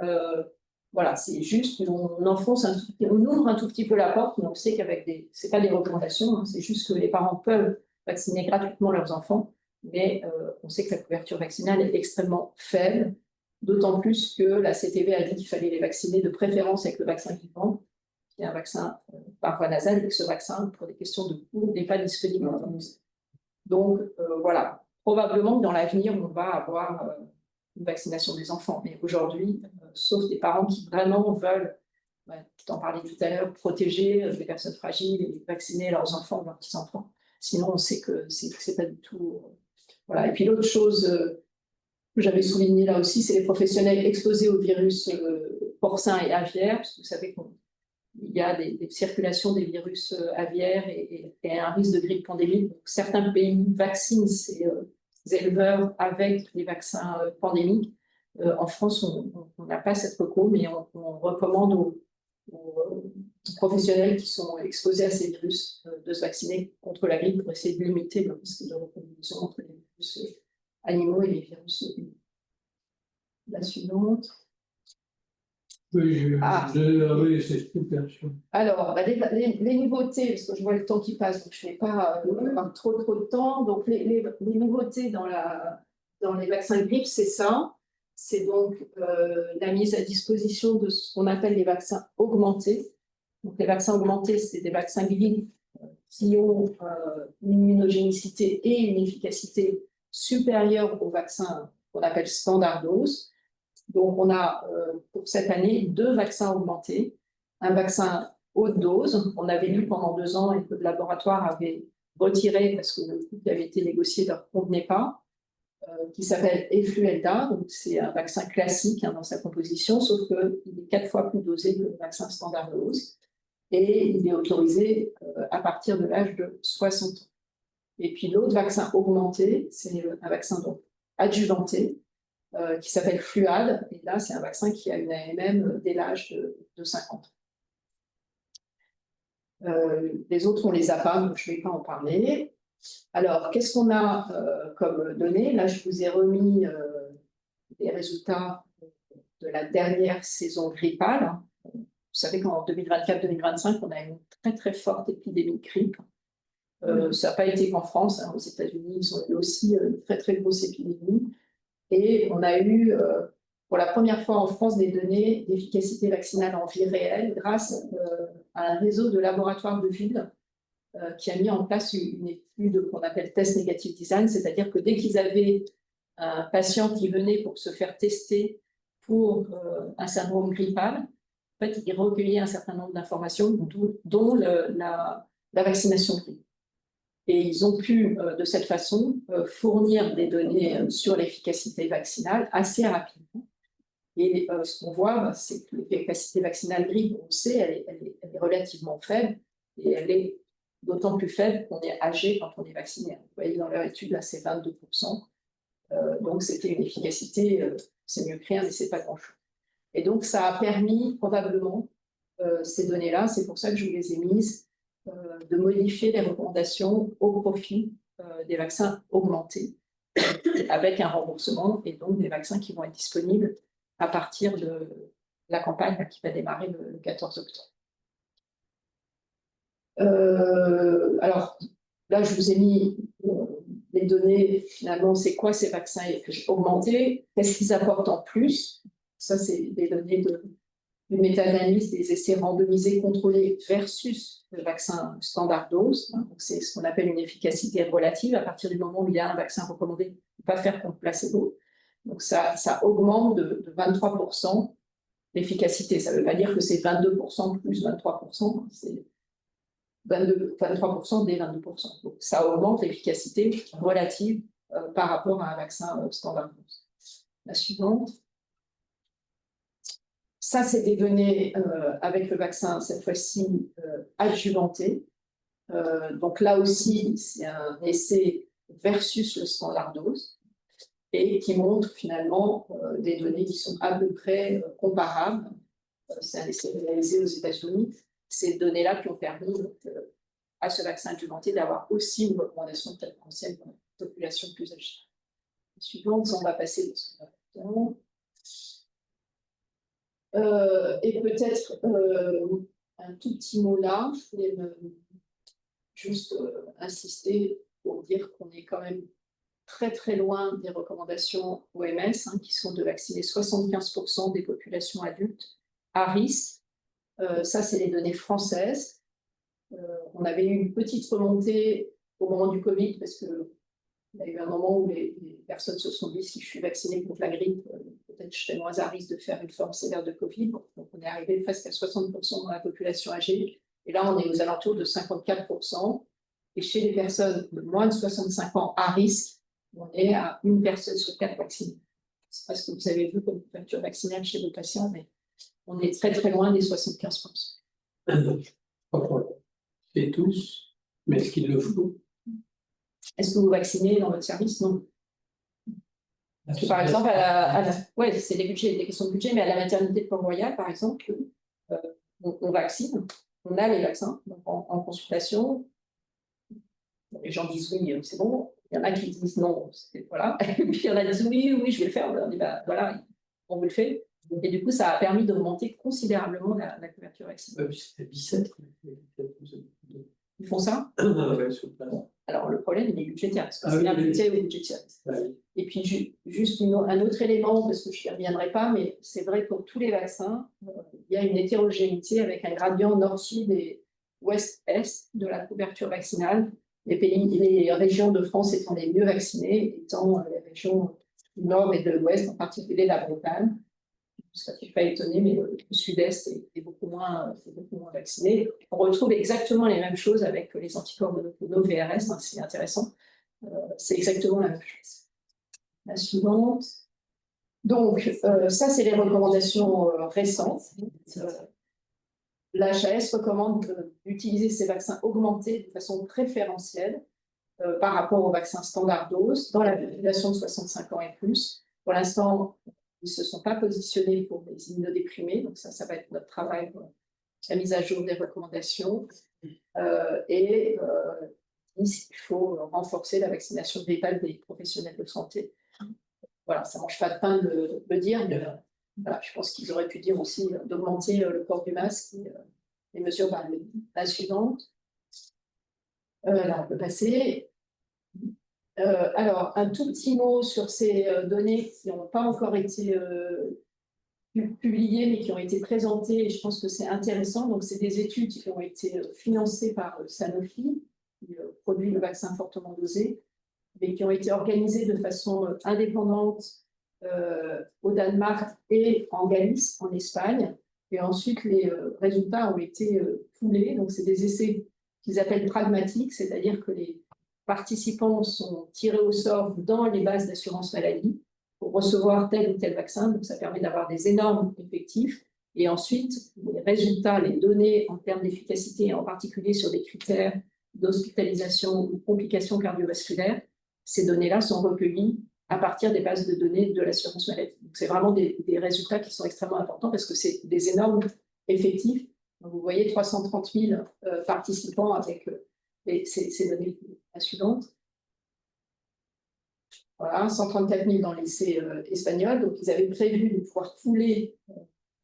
voilà, c'est juste on enfonce on ouvre un tout petit peu la porte, mais on sait qu'avec c'est pas des recommandations, hein, c'est juste que les parents peuvent vacciner gratuitement leurs enfants, mais on sait que la couverture vaccinale est extrêmement faible, d'autant plus que la CTV a dit qu'il fallait les vacciner de préférence avec le vaccin vivant, qui est un vaccin par voie nasale, et que ce vaccin, pour des questions de coût, n'est pas disponible. Donc voilà, probablement que dans l'avenir, on va avoir une vaccination des enfants. Mais aujourd'hui, sauf des parents qui vraiment veulent, tu t'en parlais tout à l'heure, protéger les personnes fragiles et vacciner leurs enfants ou leurs petits-enfants. Sinon, on sait que c'est pas du tout... Voilà. Et puis l'autre chose que j'avais souligné là aussi, c'est les professionnels exposés au virus porcin et aviaire, parce que vous savez qu'il y a des circulations des virus aviaires et un risque de grippe pandémique. Donc, certains pays vaccinent ces éleveurs avec les vaccins pandémiques. En France, on n'a pas cette recours, mais on recommande aux professionnels qui sont exposés à ces virus de se vacciner contre la grippe pour essayer de limiter le risque de reproduction entre les virus animaux et les virus humains. La suivante. Oui, oui, c'est super sûr. Alors, les nouveautés, parce que je vois le temps qui passe, donc je ne vais pas avoir trop de temps. Donc, les nouveautés dans les vaccins de grippe, c'est ça. C'est donc la mise à disposition de ce qu'on appelle les vaccins augmentés. Donc, les vaccins augmentés, c'est des vaccins grippe qui ont une immunogénicité et une efficacité supérieure aux vaccins qu'on appelle standard dose. Donc, on a pour cette année 2 vaccins augmentés. Un vaccin haute dose, on avait lu pendant 2 ans et que le laboratoire avait retiré parce que le coût qui avait été négocié ne leur convenait pas, qui s'appelle Efluelda. Donc, c'est un vaccin classique dans sa composition, sauf qu'il est 4 fois plus dosé que le vaccin standard dose. Et il est autorisé à partir de l'âge de 60 ans. Et puis, l'autre vaccin augmenté, c'est un vaccin donc adjuvanté, qui s'appelle Fluad, et là, c'est un vaccin qui a une AMM dès l'âge de 50. Les autres, on ne les a pas, donc je ne vais pas en parler. Alors, qu'est-ce qu'on a comme données? Là, je vous ai remis les résultats de la dernière saison grippale. Vous savez qu'en 2024-2025, on a une très très forte épidémie de grippe. Ça n'a pas été qu'en France, hein, aux États-Unis, ils ont eu aussi une très très grosse épidémie. Et on a eu, pour la première fois en France, des données d'efficacité vaccinale en vie réelle grâce à un réseau de laboratoires de ville qui a mis en place une étude qu'on appelle test negative design, c'est-à-dire que dès qu'ils avaient un patient qui venait pour se faire tester pour un syndrome grippal, en fait, ils recueillaient un certain nombre d'informations, dont la vaccination grippe. Et ils ont pu, de cette façon, fournir des données sur l'efficacité vaccinale assez rapidement. Et ce qu'on voit, c'est que l'efficacité vaccinale grippe, on le sait, elle est relativement faible, et elle est d'autant plus faible qu'on est âgé quand on est vacciné. Vous voyez, dans leur étude, là, c'est 22%. Donc, c'était une efficacité, c'est mieux que rien, mais ce n'est pas grand-chose. Et donc, ça a permis, probablement, ces données-là, c'est pour ça que je vous les ai mises, de modifier les recommandations au profit des vaccins augmentés, avec un remboursement, et donc des vaccins qui vont être disponibles à partir de la campagne qui va démarrer le 14 octobre. Alors, là, je vous ai mis les données, finalement, c'est quoi ces vaccins augmentés? Qu'est-ce qu'ils apportent en plus? Ça, c'est des données du méta-analyse des essais randomisés contrôlés versus le vaccin standard dose. C'est ce qu'on appelle une efficacité relative. À partir du moment où il y a un vaccin recommandé, il ne faut pas faire comme placebo. Donc, ça augmente de 23% l'efficacité. Ça ne veut pas dire que c'est 22% plus 23%. C'est 23% des 22%. Donc, ça augmente l'efficacité relative par rapport à un vaccin standard dose. La suivante. Ça, c'est des données avec le vaccin, cette fois-ci adjuvanté. Donc là aussi, c'est un essai versus le standard dose et qui montre finalement des données qui sont à peu près comparables. C'est un essai réalisé aux États-Unis. Ces données-là qui ont permis à ce vaccin adjuvanté d'avoir aussi une recommandation préférentielle pour la population plus âgée. Suivante, on va passer et peut-être un tout petit mot là, je voulais juste insister pour dire qu'on est quand même très très loin des recommandations OMS, qui sont de vacciner 75% des populations adultes à risque. Ça, c'est les données françaises. On avait eu une petite remontée au moment du Covid, parce qu'il y a eu un moment où les personnes se sont dit, si je suis vaccinée contre la grippe, peut-être je serai moins à risque de faire une forme sévère de Covid. Donc on est arrivé presque à 60% dans la population âgée. Et là, on est aux alentours de 54%. Et chez les personnes de moins de 65 ans à risque, on est à une personne sur 4 vaccinée. C'est pas ce que vous avez vu comme couverture vaccinale chez vos patients, mais on est très très loin des 75%. Je crois qu'on le fait tous, mais est-ce qu'il le faut? Est-ce que vous vaccinez dans votre service? Non. Parce que, par exemple, ouais, c'est des questions de budget, mais à la maternité de Port-Royal, par exemple, on vaccine, on a les vaccins donc en consultation. Les gens disent oui, c'est bon. Il y en a qui disent non, voilà. Et puis il y en a qui disent oui, je vais le faire. On dit voilà, on vous le fait. Et du coup, ça a permis d'augmenter considérablement la couverture vaccinale. C'était 17. Ils font ça? Ouais, sur place. Bon. Alors, le problème, il est budgétaire, parce que Ah c'est un oui, budget ou budgétaire. Ouais. Et puis, juste un autre élément, parce que je n'y reviendrai pas, mais c'est vrai que pour tous les vaccins, il y a une hétérogénéité avec un gradient nord-sud et ouest-est de la couverture vaccinale. Les régions de France étant les mieux vaccinées, étant les régions du nord et de l'ouest, en particulier la Bretagne. Ça ne suis pas étonné, mais le sud-est est beaucoup moins vacciné. On retrouve exactement les mêmes choses avec les anticorps monoclonaux VRS, c'est intéressant. C'est exactement la même chose. La suivante. Donc, ça, c'est les recommandations récentes. L'HAS recommande d'utiliser ces vaccins augmentés de façon préférentielle par rapport aux vaccins standard dose dans la population de 65 ans et plus. Pour l'instant, ils ne se sont pas positionnés pour les immunodéprimés, donc ça va être notre travail pour la mise à jour des recommandations. Il faut renforcer la vaccination grippale des professionnels de santé. Voilà, ça ne mange pas de pain de le dire, mais Voilà, je pense qu'ils auraient pu dire aussi d'augmenter le port du masque et les mesures barrières. La suivante. Là, on peut passer. Alors, un tout petit mot sur ces données qui n'ont pas encore été publiées, mais qui ont été présentées, et je pense que c'est intéressant. Donc, c'est des études qui ont été financées par Sanofi, qui produit le vaccin fortement dosé, mais qui ont été organisées de façon indépendante au Danemark et en Galice, en Espagne. Et ensuite, les résultats ont été poolés. Donc, c'est des essais qu'ils appellent pragmatiques, c'est-à-dire que les participants sont tirés au sort dans les bases d'assurance maladie pour recevoir tel ou tel vaccin. Donc, ça permet d'avoir des énormes effectifs. Et ensuite, les résultats, les données en termes d'efficacité, en particulier sur des critères d'hospitalisation ou complications cardiovasculaires, ces données-là sont recueillies à partir des bases de données de l'assurance maladie. Donc, c'est vraiment des résultats qui sont extrêmement importants parce que c'est des énormes effectifs. Donc, vous voyez 330 000 participants avec ces données. La suivante. Voilà, 134 000 dans l'essai espagnol. Donc, ils avaient prévu de pouvoir pouler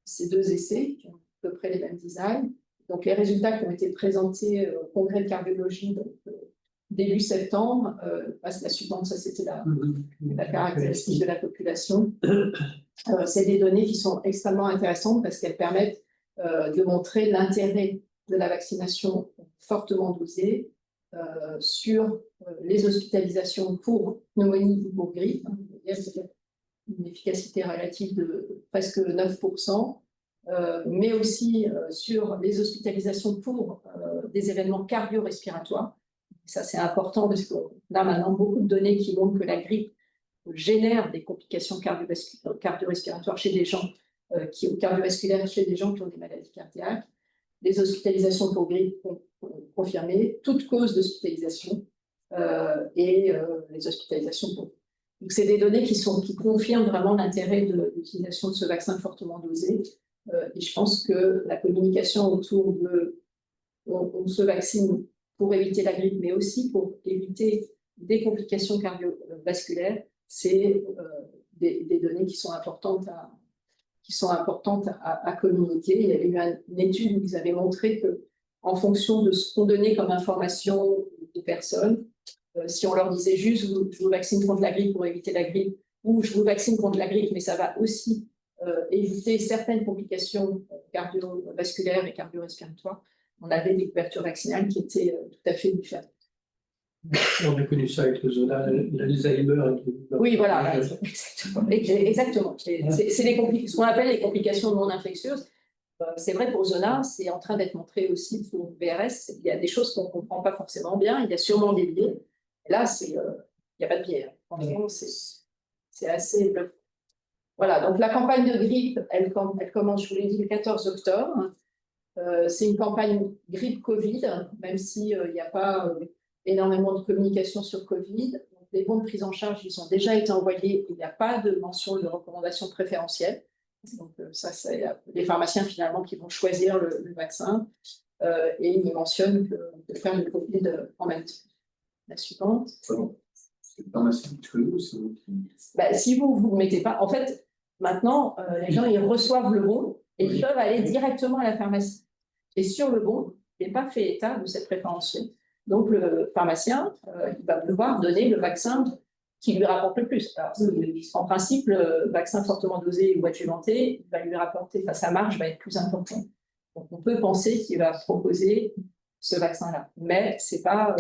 ces deux essais qui ont à peu près les mêmes designs. Donc, les résultats qui ont été présentés au congrès de cardiologie donc, début septembre, la suivante, ça c'était la caractéristique de la population. C'est des données qui sont extrêmement intéressantes parce qu'elles permettent de montrer l'intérêt de la vaccination fortement dosée sur les hospitalisations pour pneumonie ou pour grippe. Il y a une efficacité relative de presque 9%, mais aussi sur les hospitalisations pour des événements cardio-respiratoires. Ça, c'est important parce qu'on a maintenant beaucoup de données qui montrent que la grippe génère des complications cardio-respiratoires chez des gens cardiovasculaires chez des gens qui ont des maladies cardiaques. Les hospitalisations pour grippe confirmées, toute cause d'hospitalisation et les hospitalisations pour. Donc, c'est des données qui confirment vraiment l'intérêt de l'utilisation de ce vaccin fortement dosé. Et je pense que la communication autour de on se vaccine pour éviter la grippe, mais aussi pour éviter des complications cardiovasculaires, c'est des données qui sont importantes à communiquer. Il y avait eu une étude où ils avaient montré qu'en fonction de ce qu'on donnait comme information aux personnes, si on leur disait juste « je vous vaccine contre la grippe pour éviter la grippe » ou « je vous vaccine contre la grippe, mais ça va aussi éviter certaines complications cardiovasculaires et cardio-respiratoires », on avait des couvertures vaccinales qui étaient tout à fait différentes. On a connu ça avec le Zona, l'Alzheimer. Oui, voilà, exactement. C'est ce qu'on appelle les complications non infectieuses. C'est vrai pour Zona, c'est en train d'être montré aussi pour VRS. Il y a des choses qu'on ne comprend pas forcément bien, il y a sûrement des biais. Là, il n'y a pas de biais. Franchement, c'est assez bluffant. Voilà, donc la campagne de grippe, elle commence, je vous l'ai dit, le 14 octobre. C'est une campagne grippe-Covid, même s'il n'y a pas énormément de communication sur Covid. Donc, les bons de prise en charge, ils ont déjà été envoyés. Il n'y a pas de mention de recommandation préférentielle. Donc, ça, c'est les pharmaciens, finalement, qui vont choisir le vaccin. Et ils mentionnent de faire le Covid en même temps. La suivante. C'est le pharmacien qui choisit ou c'est vous qui... Si vous ne mettez pas... En fait, maintenant, les gens, ils reçoivent le bon et ils peuvent aller directement à la pharmacie. Et sur le bon, il n'est pas fait état de cette préférentielle. Donc, le pharmacien, il va devoir donner le vaccin qui lui rapporte le plus. Alors, en principe, le vaccin fortement dosé ou adjuvanté va lui rapporter, sa marge va être plus importante. Donc, on peut penser qu'il va proposer ce vaccin-là. Mais ce n'est pas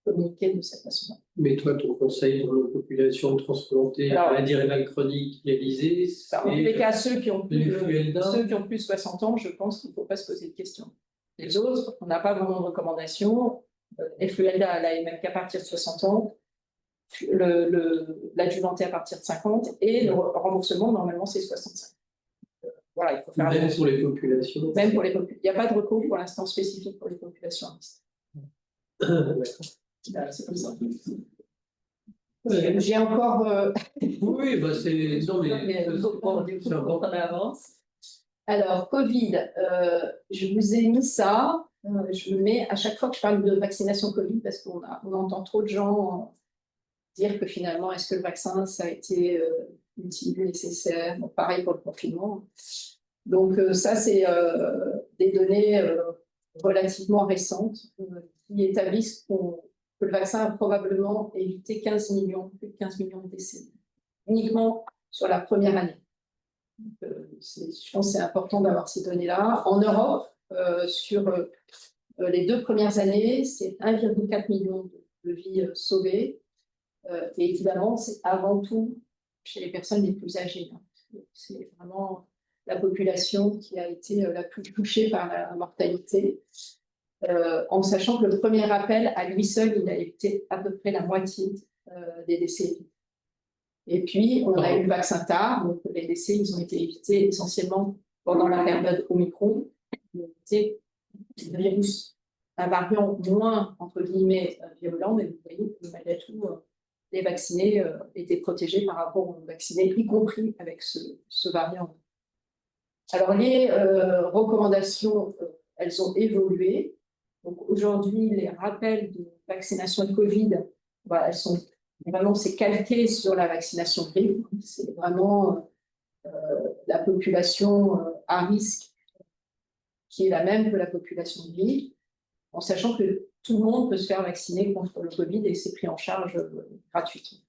communiqué de cette façon-là. Mais toi, ton conseil dans nos populations transplantées, maladie rénale chronique, dialysée, c'est... En tous les cas, ceux qui ont plus de 60 ans, je pense qu'il ne faut pas se poser de questions. Les autres, on n'a pas vraiment de recommandations. Effluelda, là, même qu'à partir de 60 ans, l'adjuvanté à partir de 50 et le remboursement, normalement, c'est 65. Voilà, il faut faire même pour les populations. Même pour les populations. Il n'y a pas de recours pour l'instant spécifique pour les populations. C'est comme ça. J'ai encore. Oui, c'est. Non, mais. C'est important en avance. Alors, Covid, je vous ai mis ça. Je le mets à chaque fois que je parle de vaccination Covid parce qu'on entend trop de gens dire que finalement, est-ce que le vaccin, ça a été utiles, nécessaires. Bon, pareil pour le confinement. Donc, ça, c'est des données relativement récentes qui établissent que le vaccin a probablement évité 15 millions, plus de 15 millions de décès, uniquement sur la première année. Donc, je pense que c'est important d'avoir ces données-là. En Europe, sur les 2 premières années, c'est 1,4 million de vies sauvées. Et évidemment, c'est avant tout chez les personnes les plus âgées. C'est vraiment la population qui a été la plus touchée par la mortalité, en sachant que le premier rappel, à lui seul, il a été à peu près la moitié des décès. Et puis, on a eu le vaccin tard, donc les décès, ils ont été évités essentiellement pendant la période Omicron. C'était le virus, un variant moins, entre guillemets, virulent, mais vous voyez que malgré tout, les vaccinés étaient protégés par rapport aux vaccinés, y compris avec ce variant. Alors, les recommandations, elles ont évolué. Donc, aujourd'hui, les rappels de vaccination de Covid, voilà, elles sont vraiment, c'est calqué sur la vaccination grippe. C'est vraiment la population à risque qui est la même que la population grippe, en sachant que tout le monde peut se faire vacciner contre le Covid et c'est pris en charge gratuitement.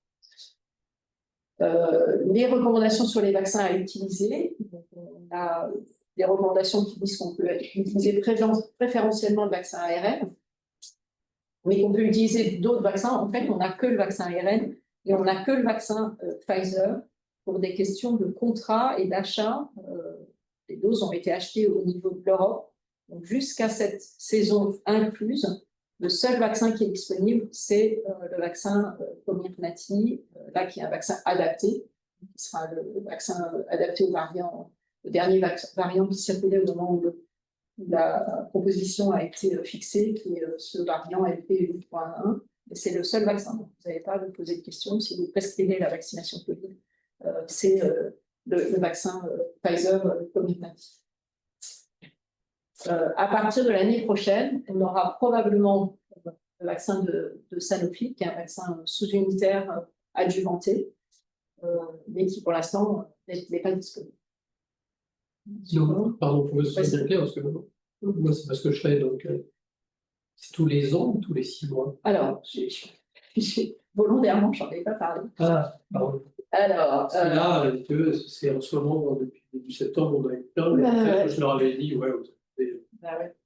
Les recommandations sur les vaccins à utiliser, donc on a des recommandations qui disent qu'on peut utiliser préférentiellement le vaccin ARN, mais qu'on peut utiliser d'autres vaccins. En fait, on n'a que le vaccin ARN et on n'a que le vaccin Pfizer pour des questions de contrat et d'achat. Les doses ont été achetées au niveau de l'Europe. Donc, jusqu'à cette saison incluse, le seul vaccin qui est disponible, c'est le vaccin Comirnaty, là qui est un vaccin adapté, qui sera le vaccin adapté au variant, le dernier variant qui circulait au moment où la proposition a été fixée, qui est ce variant LP8.1. Et c'est le seul vaccin. Donc, vous n'avez pas à vous poser de questions. Si vous prescrivez la vaccination Covid, c'est le vaccin Pfizer Comirnaty. À partir de l'année prochaine, on aura probablement le vaccin de Sanofi, qui est un vaccin sous-unitaire adjuvanté, mais qui pour l'instant n'est pas disponible. Donc, pardon, pour que ce soit bien clair, parce que moi, c'est parce que je fais, donc c'est tous les ans ou tous les 6 mois? Alors, volontairement, je n'en ai pas parlé. Ah, pardon. Alors, Là, c'est en ce moment, depuis début septembre, on a eu plein, mais en fait, je leur avais dit, ouais, ouais.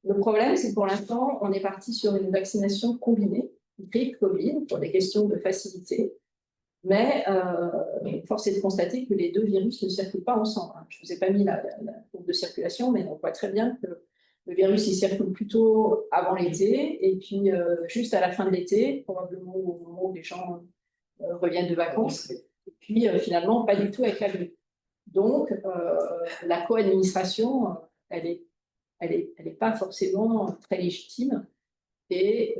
Le problème, c'est que pour l'instant, on est parti sur une vaccination combinée, grippe-Covid, pour des questions de facilité. Mais force est de constater que les deux virus ne circulent pas ensemble. Je ne vous ai pas mis la courbe de circulation, mais on voit très bien que le virus il circule plutôt avant l'été et puis juste à la fin de l'été, probablement au moment où les gens reviennent de vacances. Et puis finalement, pas du tout avec la grippe. Donc, la co-administration, elle est pas forcément très légitime. Et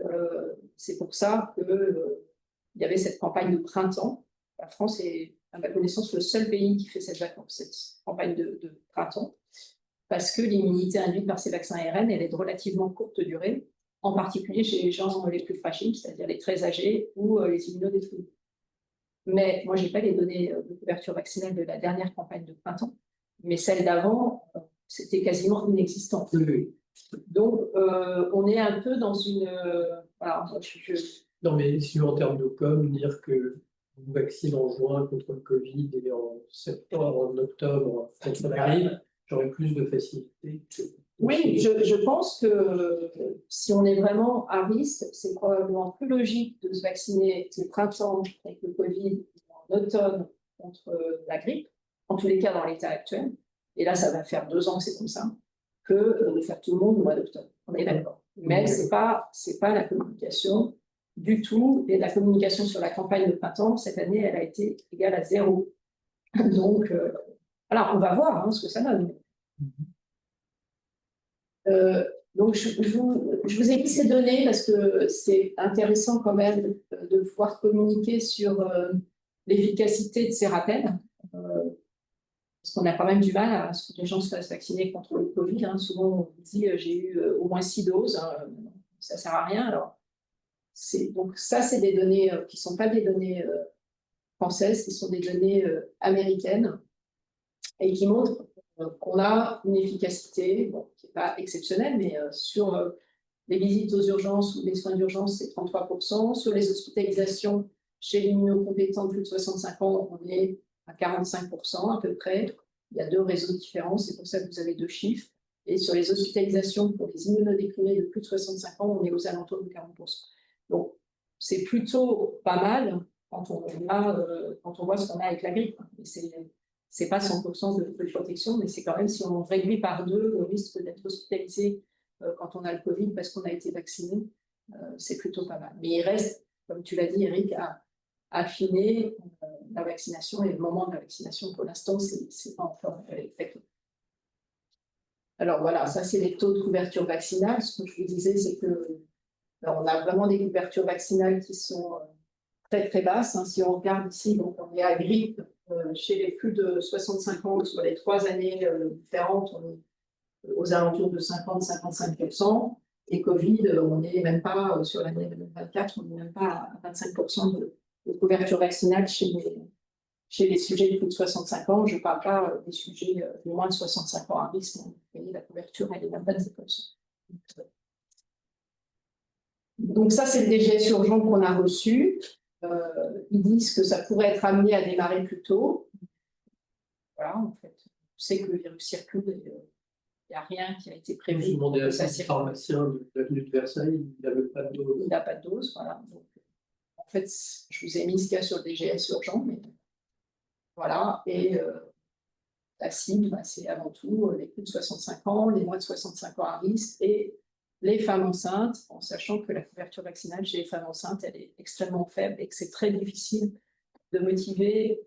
c'est pour ça que il y avait cette campagne de printemps. La France est, à ma connaissance, le seul pays qui fait cette campagne de printemps, parce que l'immunité induite par ces vaccins ARN, elle est de relativement courte durée, en particulier chez les gens les plus fragiles, c'est-à-dire les très âgés ou les immunodéprimés. Mais moi, je n'ai pas les données de couverture vaccinale de la dernière campagne de printemps, mais celle d'avant, c'était quasiment inexistant. oui. Donc, on est un peu dans une... voilà, Non, mais si en termes de com, dire que on vaccine en juin contre le Covid et en septembre, en octobre contre la grippe, j'aurais plus de facilité. Oui, je pense que si on est vraiment à risque, c'est probablement plus logique de se vacciner au printemps avec le Covid, en automne contre la grippe, en tous les cas dans l'état actuel, et là ça va faire 2 ans que c'est comme ça, que de faire tout le monde au mois d'octobre. On est d'accord. Mais c'est pas la communication du tout, et la communication sur la campagne de printemps, cette année, elle a été égale à 0. Donc, voilà, on va voir ce que ça donne. Donc, je vous ai mis ces données parce que c'est intéressant quand même de pouvoir communiquer sur l'efficacité de ces rappels. Parce qu'on a quand même du mal à ce que les gens se fassent vacciner contre le Covid. Souvent, on dit j'ai eu au moins 6 doses, ça ne sert à rien. Alors, donc ça, c'est des données qui ne sont pas des données françaises, qui sont des données américaines, et qui montrent qu'on a une efficacité, bon, qui n'est pas exceptionnelle, mais sur les visites aux urgences ou les soins d'urgence, c'est 33%. Sur les hospitalisations chez les immunocompétents de plus de 65 ans, on est à 45% à peu près. Il y a 2 réseaux différents, c'est pour ça que vous avez 2 chiffres. Et sur les hospitalisations pour les immunodéprimés de plus de 65 ans, on est aux alentours de 40%. Donc, c'est plutôt pas mal quand on voit ce qu'on a avec la grippe. C'est pas 100% de protection, mais c'est quand même, si on réduit par 2 le risque d'être hospitalisé quand on a le Covid parce qu'on a été vacciné, c'est plutôt pas mal. Mais il reste, comme tu l'as dit, Eric, à affiner la vaccination, et le moment de la vaccination, pour l'instant, c'est pas encore fait. Alors voilà, ça c'est les taux de couverture vaccinale. Ce que je vous disais, c'est que on a vraiment des couvertures vaccinales qui sont très très basses. Hein. Si on regarde ici, donc on est à grippe chez les plus de 65 ans sur les 3 années différentes, on est aux alentours de 50-55%. Et Covid, on n'est même pas sur l'année 2024, on n'est même pas à 25% de couverture vaccinale chez les sujets de plus de 65 ans. Je ne parle pas des sujets de moins de 65 ans à risque. Vous voyez, la couverture, elle est même pas de 7%. Donc ça, c'est le DGS urgent qu'on a reçu. Ils disent que ça pourrait être amené à démarrer plus tôt. Voilà, en fait, on sait que le virus circule, il n'y a rien qui a été prévu. Je demandais à ça ce pharmacien de l'avenue de Versailles, il n'avait pas de dose. Il n'a pas de dose, voilà. Donc, en fait, je vous ai mis ce qu'il y a sur le DGS urgent, mais voilà. Et la cible, c'est avant tout les plus de 65 ans, les moins de 65 ans à risque et les femmes enceintes, en sachant que la couverture vaccinale chez les femmes enceintes, elle est extrêmement faible et que c'est très difficile de motiver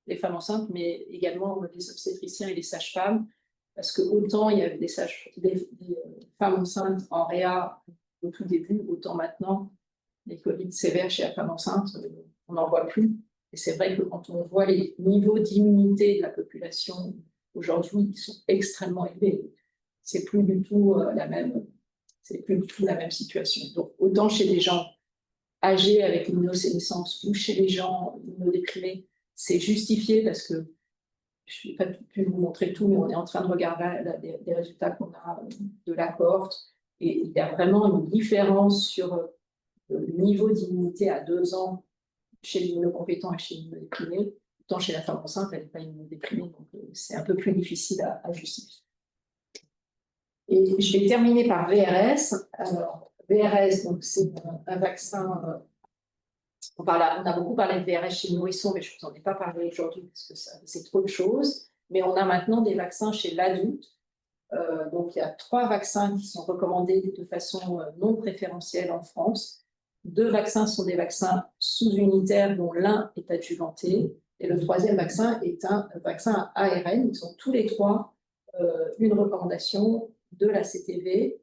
les femmes enceintes, mais également les obstétriciens et les sages-femmes, parce que autant il y avait des femmes enceintes en réa au tout début, autant maintenant, les Covid sévères chez la femme enceinte, on n'en voit plus. Et c'est vrai que quand on voit les niveaux d'immunité de la population aujourd'hui, ils sont extrêmement élevés. C'est plus du tout la même situation. Donc, autant chez les gens âgés avec l'immunosénescence ou chez les gens immunodéprimés, c'est justifié parce que je n'ai pas pu vous montrer tout, mais on est en train de regarder des résultats qu'on a de la cohorte. Et il y a vraiment une différence sur le niveau d'immunité à 2 ans chez l'immunocompétent et chez l'immunodéprimé. Autant chez la femme enceinte, elle n'est pas immunodéprimée, donc c'est un peu plus difficile à justifier. Et je vais terminer par VRS. Alors, VRS, donc c'est un vaccin. On a beaucoup parlé de VRS chez le nourrisson, mais je ne vous en ai pas parlé aujourd'hui parce que c'est trop de choses. Mais on a maintenant des vaccins chez l'adulte. Donc, il y a 3 vaccins qui sont recommandés de façon non préférentielle en France. 2 vaccins sont des vaccins sous-unitaires, dont l'un est adjuvanté. Et le 3e vaccin est un vaccin à ARN. Ils ont tous les 3 une recommandation de la CTV,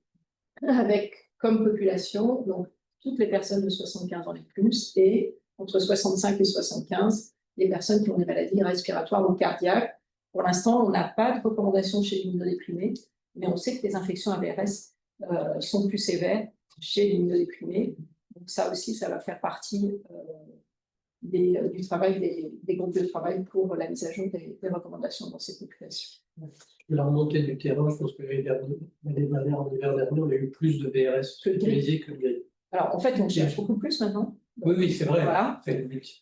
avec comme population donc toutes les personnes de 75 ans et plus, et entre 65 et 75, les personnes qui ont des maladies respiratoires ou cardiaques. Pour l'instant, on n'a pas de recommandation chez les immunodéprimés, mais on sait que les infections à VRS sont plus sévères chez les immunodéprimés. Donc ça aussi, ça va faire partie du travail des groupes de travail pour la mise à jour des recommandations dans ces populations. La remontée du terrain, je pense que l'hiver dernier, on a eu plus de VRS utilisés que de grippe. Alors, en fait, on cherche beaucoup plus maintenant. Donc, oui, c'est vrai. Voilà.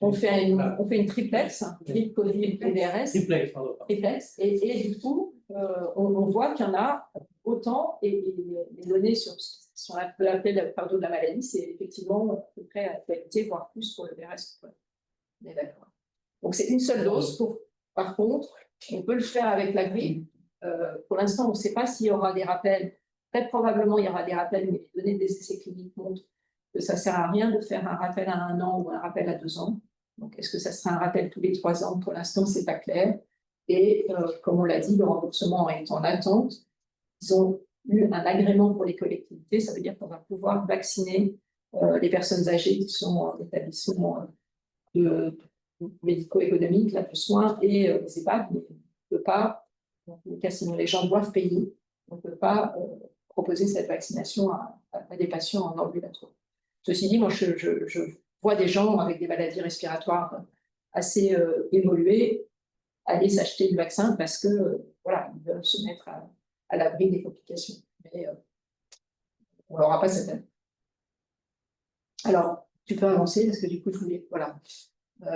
On fait une triplex, grippe, Covid et VRS. Triplex, pardon. Triplex. Et du coup, on voit qu'il y en a autant, et les données sur ce qu'on peut appeler le fardeau de la maladie, c'est effectivement à peu près à qualité, voire plus pour le VRS. Mais d'accord. Donc, c'est une seule dose. Par contre, on peut le faire avec la grippe. Pour l'instant, on ne sait pas s'il y aura des rappels. Très probablement, il y aura des rappels, mais les données des essais cliniques montrent que ça ne sert à rien de faire un rappel à 1 an ou un rappel à 2 ans. Donc, est-ce que ça sera un rappel tous les 3 ans? Pour l'instant, ce n'est pas clair. Et comme on l'a dit, le remboursement est en attente. Ils ont eu un agrément pour les collectivités. Ça veut dire qu'on va pouvoir vacciner les personnes âgées qui sont en établissement médico-économique, là, de soins, et les EHPAD. Mais on ne peut pas, dans tous les cas, sinon les gens doivent payer. On ne peut pas proposer cette vaccination à des patients en ambulatoire. Ceci dit, moi, je vois des gens avec des maladies respiratoires assez évolués aller s'acheter le vaccin parce que voilà, ils veulent se mettre à l'abri des complications. Mais on n'aura pas cette année. Alors, tu peux avancer parce que du coup, je voulais. Voilà.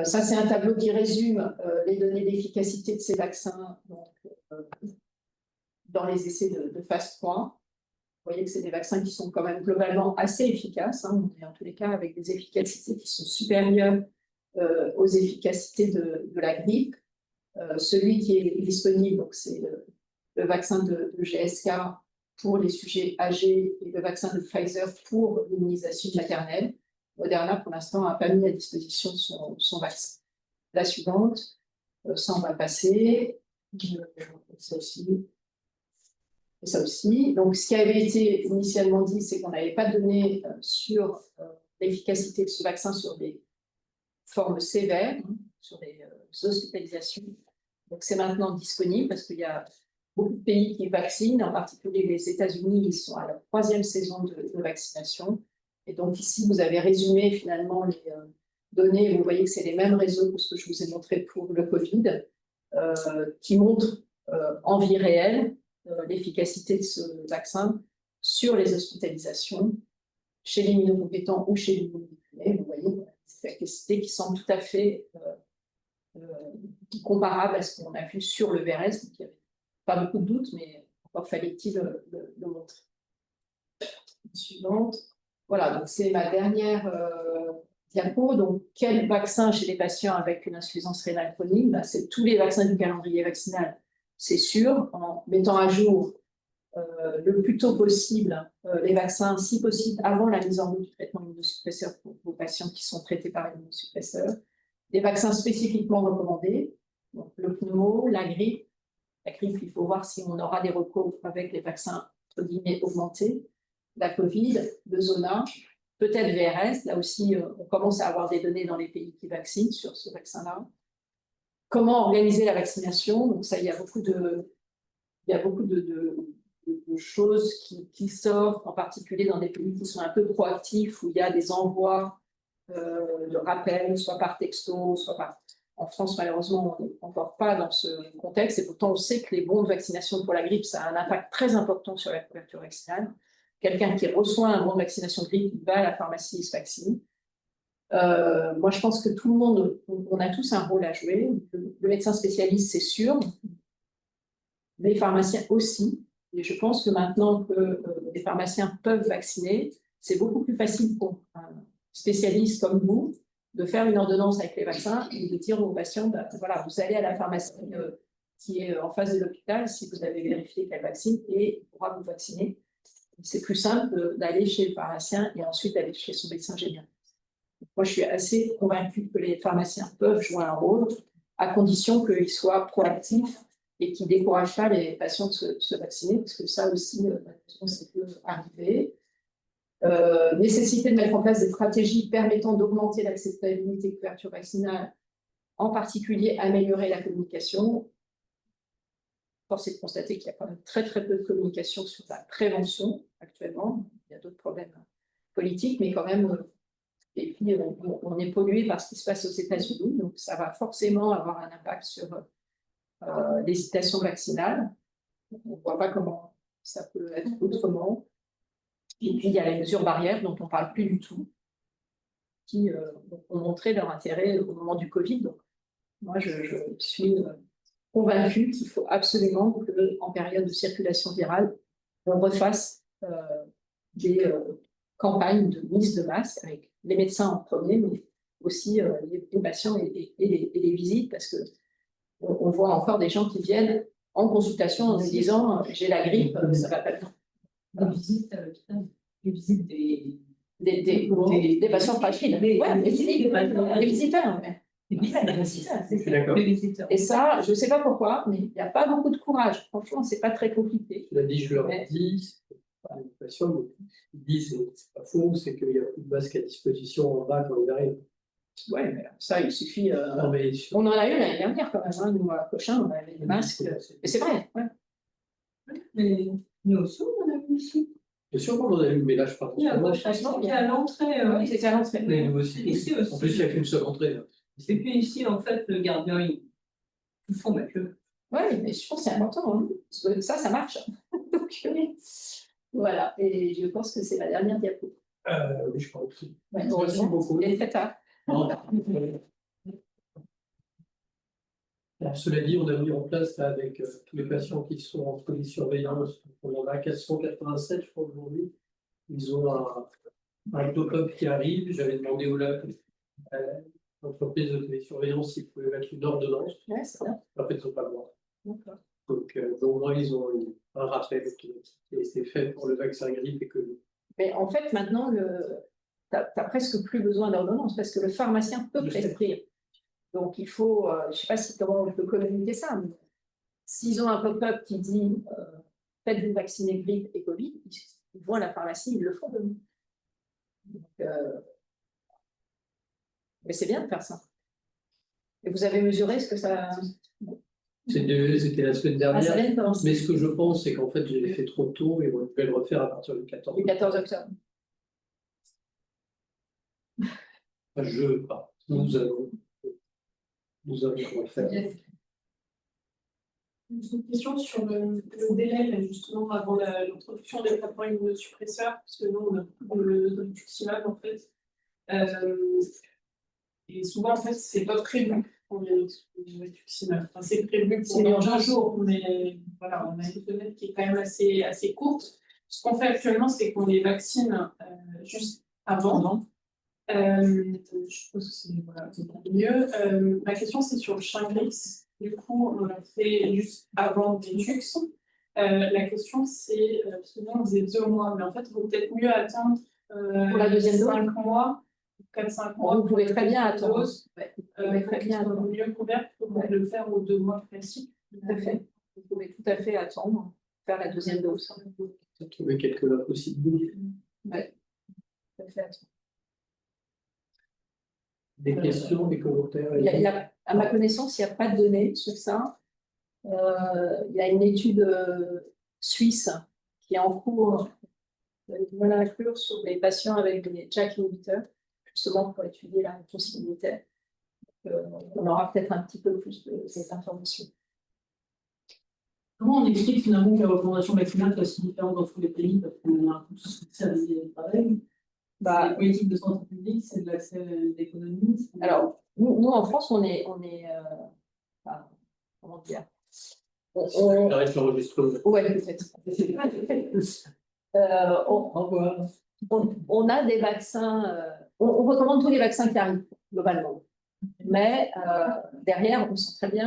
Ça, c'est un tableau qui résume les données d'efficacité de ces vaccins donc, dans les essais de phase 3. Vous voyez que c'est des vaccins qui sont quand même globalement assez efficaces. Hein, en tous les cas, avec des efficacités qui sont supérieures aux efficacités de la grippe. Celui qui est disponible, c'est le vaccin de GSK pour les sujets âgés et le vaccin de Pfizer pour l'immunisation maternelle. Moderna, pour l'instant, n'a pas mis à disposition son vaccin. La suivante, ça, on va passer. Ça aussi. Et ça aussi. Donc, ce qui avait été initialement dit, c'est qu'on n'avait pas de données sur l'efficacité de ce vaccin sur des formes sévères, sur des hospitalisations. Donc, c'est maintenant disponible parce qu'il y a beaucoup de pays qui vaccinent, en particulier les États-Unis, ils sont à la 3e saison de vaccination. Et donc, ici, vous avez résumé finalement les données. Vous voyez que c'est les mêmes réseaux que ce que je vous ai montré pour le Covid, qui montrent en vie réelle l'efficacité de ce vaccin sur les hospitalisations chez les immunocompétents ou chez les immunocompétents. Vous voyez, c'est des efficacités qui sont tout à fait comparables à ce qu'on a vu sur le VRS. Donc, il n'y avait pas beaucoup de doutes, mais encore fallait-il le montrer. Suivante. Voilà, donc c'est ma dernière diapo. Donc, quel vaccin chez les patients avec une insuffisance rénale chronique? C'est tous les vaccins du calendrier vaccinal, c'est sûr, en mettant à jour le plus tôt possible les vaccins, si possible, avant la mise en route du traitement immunosuppresseur pour vos patients qui sont traités par l'immunosuppresseur. Des vaccins spécifiquement recommandés, donc le pneumo, la grippe. La grippe, il faut voir si on aura des recours avec les vaccins, entre guillemets, augmentés. La Covid, le Zona, peut-être VRS. Là aussi, on commence à avoir des données dans les pays qui vaccinent sur ce vaccin-là. Comment organiser la vaccination? Donc ça, il y a beaucoup de choses qui sortent, en particulier dans des pays qui sont un peu proactifs, où il y a des envois de rappel, soit par texto, soit par... En France, malheureusement, on n'est encore pas dans ce contexte, et pourtant on sait que les bons de vaccination pour la grippe, ça a un impact très important sur la couverture vaccinale. Quelqu'un qui reçoit un bon de vaccination de grippe, il va à la pharmacie et se vaccine. Moi, je pense que tout le monde, on a tous un rôle à jouer. Le médecin spécialiste, c'est sûr. Les pharmaciens aussi. Et je pense que maintenant que les pharmaciens peuvent vacciner, c'est beaucoup plus facile pour un spécialiste comme vous de faire une ordonnance avec les vaccins et de dire aux patients, voilà, vous allez à la pharmacie qui est en face de l'hôpital si vous avez vérifié qu'elle vaccine et il pourra vous vacciner. C'est plus simple d'aller chez le pharmacien et ensuite d'aller chez son médecin général. Moi, je suis assez convaincue que les pharmaciens peuvent jouer un rôle à condition qu'ils soient proactifs et qui ne découragent pas les patients de se vacciner, parce que ça aussi, ça peut arriver. Nécessité de mettre en place des stratégies permettant d'augmenter l'acceptabilité de couverture vaccinale, en particulier améliorer la communication. Force est de constater qu'il y a quand même très très peu de communication sur la prévention actuellement. Il y a d'autres problèmes politiques, mais quand même, et puis on est pollué par ce qui se passe aux États-Unis, donc ça va forcément avoir un impact sur l'hésitation vaccinale. On ne voit pas comment ça peut être autrement. Et puis il y a les mesures barrières dont on ne parle plus du tout, qui ont montré leur intérêt au moment du Covid. Donc, moi, je suis convaincue qu'il faut absolument qu'en période de circulation virale, on refasse des campagnes de mise de masques avec les médecins en premier, mais aussi les patients et les visites, parce que on voit encore des gens qui viennent en consultation en se disant j'ai la grippe, ça va pas bien. Des visites à l'hôpital, des visites des patients fragiles. Ouais, des visiteurs. Je suis d'accord. Et ça, je ne sais pas pourquoi, mais il n'y a pas beaucoup de courage. Franchement, ce n'est pas très compliqué. Je l'ai dit, je leur ai dit, c'est pas une passion, mais ils disent, c'est pas faux, c'est qu'il n'y a plus de masques à disposition en bas quand ils arrivent. Oui, mais ça, il suffit. Non, mais on en a eu l'année dernière quand même. Hein. Nous, à prochain, on avait des masques. Et c'est vrai. Ouais. Mais nous aussi, on en a vu ici. bien sûr qu'on en a eu, mais là, je parle Il y a vraiment. c'était à l'entrée. Oui, c'était à l'entrée. Mais nous aussi. Ici aussi. En plus, il n'y a qu'une seule entrée. Là. Et puis ici, en fait, le gardien, ils font ma queue. Oui, mais je pense que c'est important, hein, parce que ça marche. Donc, voilà, et je pense que c'est la dernière diapo. Oui, je crois aussi. Ouais, Merci heureusement, beaucoup. il est très tard. Alors, cela dit, on a mis en place là, avec tous les patients qui sont en télésurveillance, on en a 487, je crois, aujourd'hui. Ils ont un top qui arrive. J'avais demandé au lab, l'entreprise de télésurveillance, s'ils pouvaient mettre une ordonnance. Ouais, c'est bien. En fait, ils n'ont pas le droit. D'accord. Donc, au moins, ils ont un rappel automatique. Et c'est fait pour le vaccin grippe et Covid. Mais en fait, maintenant, tu n'as presque plus besoin d'ordonnance parce que le pharmacien peut Je sais. prescrire. Donc, il faut, je ne sais pas comment on peut communiquer ça, mais s'ils ont un pop-up qui dit faites-vous vacciner grippe et Covid, ils vont à la pharmacie, ils le font de nous. Donc, mais c'est bien de faire ça. Et vous avez mesuré ce que ça. C'était la semaine Ah, ça dernière. vient de commencer. Mais ce que je pense, c'est qu'en fait, je l'ai fait trop tôt et on peut le refaire à partir du 14. Du 14 octobre. Pas. Nous allons le faire. Une question sur le délai, là, justement, avant l'introduction des traitements immunosuppresseurs, parce que nous, on a le rituximab, en fait. Et souvent, en fait, c'est pas prévu pour le rituximab. Enfin, c'est prévu pour dans un jour, mais voilà, on a une fenêtre qui est quand même assez courte. Ce qu'on fait actuellement, c'est qu'on les vaccine juste avant. Je pense que c'est voilà, mieux. Ma question, c'est sur le Shingrix. Du coup, on l'a fait juste avant des Tux. La question, c'est, parce que nous, on faisait 2 mois, mais en fait, il vaut peut-être mieux attendre Pour la deuxième dose. 5 mois, 4-5 mois. Vous pouvez très bien pour la attendre. dose, Ouais, vous pouvez très bien pour attendre. mieux couvert, plutôt que de le faire aux 2 mois classiques. Tout à fait. Vous pouvez tout à fait attendre, faire la deuxième dose. Trouver quelques possibilités. Ouais. Tout à fait attendre. Des questions, des commentaires. À ma connaissance, il n'y a pas de données sur ça. Il y a une étude suisse qui est en cours, voilà, à inclure sur les patients avec des JAK inhibiteurs, justement pour étudier la réponse immunitaire. On aura peut-être un petit peu plus de cette information. Comment on explique finalement que la recommandation vaccinale soit si différente dans tous les pays, parce qu'on a un peu tous spécialisé pareil. La politique de santé publique, c'est de l'accès à l'économie. Alors, nous, en France, on est comment dire, J'arrête l'enregistrement. ouais, peut-être. Au revoir. On a des vaccins, on recommande tous les vaccins qui arrivent, globalement. Mais derrière, on sent très bien